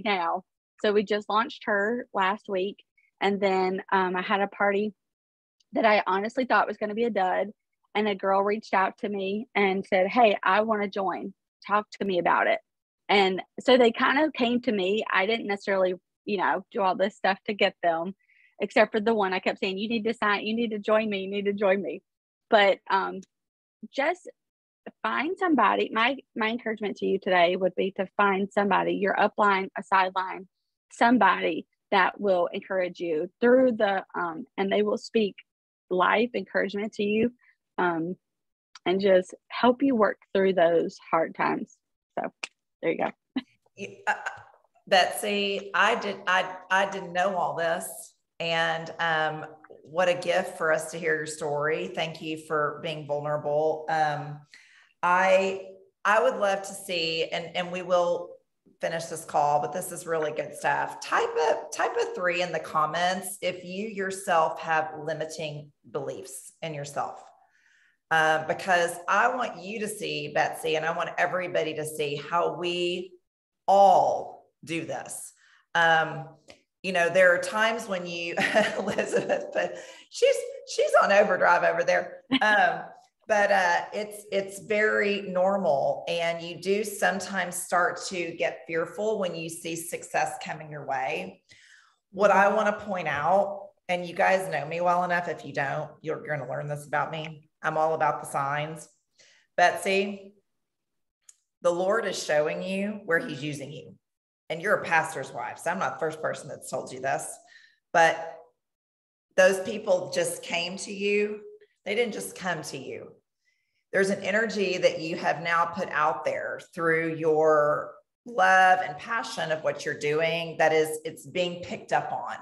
now. So we just launched her last week. And then I had a party that I honestly thought was going to be a dud. And a girl reached out to me and said, hey, I want to join. Talk to me about it. And so they kind of came to me. I didn't necessarily, do all this stuff to get them, except for the one I kept saying, you need to join me. But just find somebody. My encouragement to you today would be to find somebody, your upline, a sideline, somebody that will encourage you through and they will speak life encouragement to you, and just help you work through those hard times. So there you go. Betsy, I didn't know all this, and what a gift for us to hear your story. Thank you for being vulnerable. I would love to see, and we will finish this call, but this is really good stuff. Type a 3 in the comments if you yourself have limiting beliefs in yourself. Because I want you to see, Betsy, and I want everybody to see how we all do this. There are times when you, Elizabeth, but she's on overdrive over there. But it's very normal. And you do sometimes start to get fearful when you see success coming your way. What I want to point out, and you guys know me well enough, if you don't, you're going to learn this about me. I'm all about the signs. Betsy, the Lord is showing you where he's using you. And you're a pastor's wife, so I'm not the first person that's told you this. But those people just came to you. They didn't just come to you. There's an energy that you have now put out there through your love and passion of what you're doing it's being picked up on.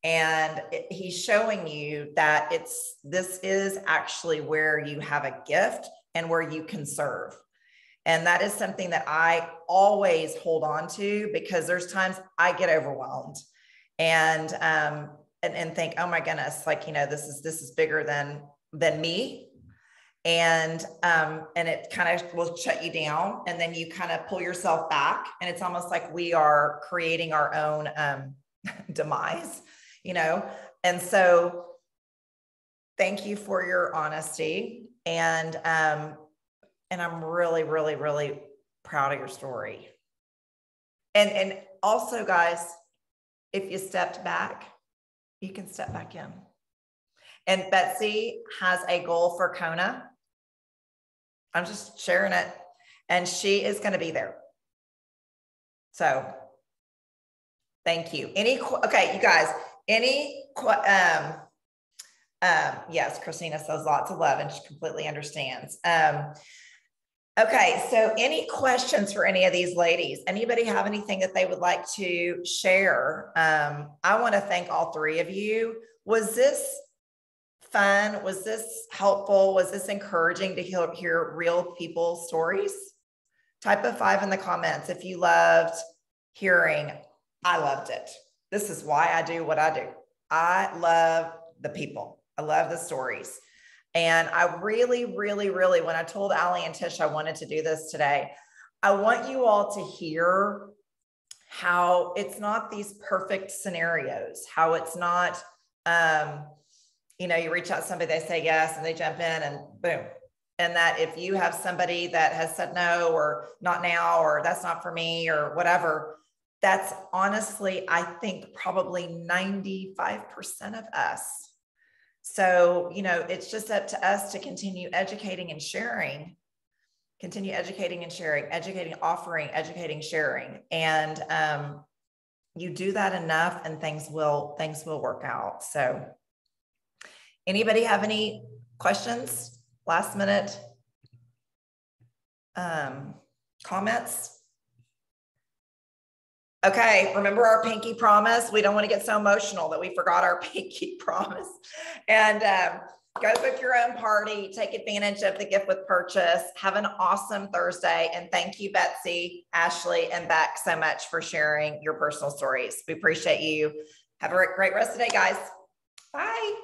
And he's showing you that this is actually where you have a gift and where you can serve. And that is something that I always hold on to, because there's times I get overwhelmed and think, oh my goodness, this is bigger than me. And it kind of will shut you down, and then you kind of pull yourself back, and it's almost like we are creating our own demise, you know? And so thank you for your honesty. And I'm really, really, really proud of your story. And also, guys, if you stepped back, you can step back in. And Betsy has a goal for Kona. I'm just sharing it. And she is going to be there. So thank you. Okay, you guys, yes, Christina says lots of love, and she completely understands. Okay, so any questions for any of these ladies? Anybody have anything that they would like to share? I want to thank all three of you. Was this fun? Was this helpful? Was this encouraging to hear real people's stories? Type a 5 in the comments if you loved hearing. I loved it. This is why I do what I do. I love the people. I love the stories. And I really, really, really, when I told Allie and Tish I wanted to do this today, I want you all to hear how it's not these perfect scenarios, how it's not, you know, you reach out to somebody, they say yes, and they jump in and boom. And that if you have somebody that has said no, or not now, or that's not for me, or whatever, that's honestly, I think probably 95% of us. So, you know, it's just up to us to continue educating and sharing, educating, offering, educating, sharing. And you do that enough and things will work out. So anybody have any questions? Last minute comments? Okay, remember our pinky promise. We don't want to get so emotional that we forgot our pinky promise. And go book your own party. Take advantage of the gift with purchase. Have an awesome Thursday. And thank you, Betsy, Ashley, and Beck so much for sharing your personal stories. We appreciate you. Have a great rest of the day, guys. Bye.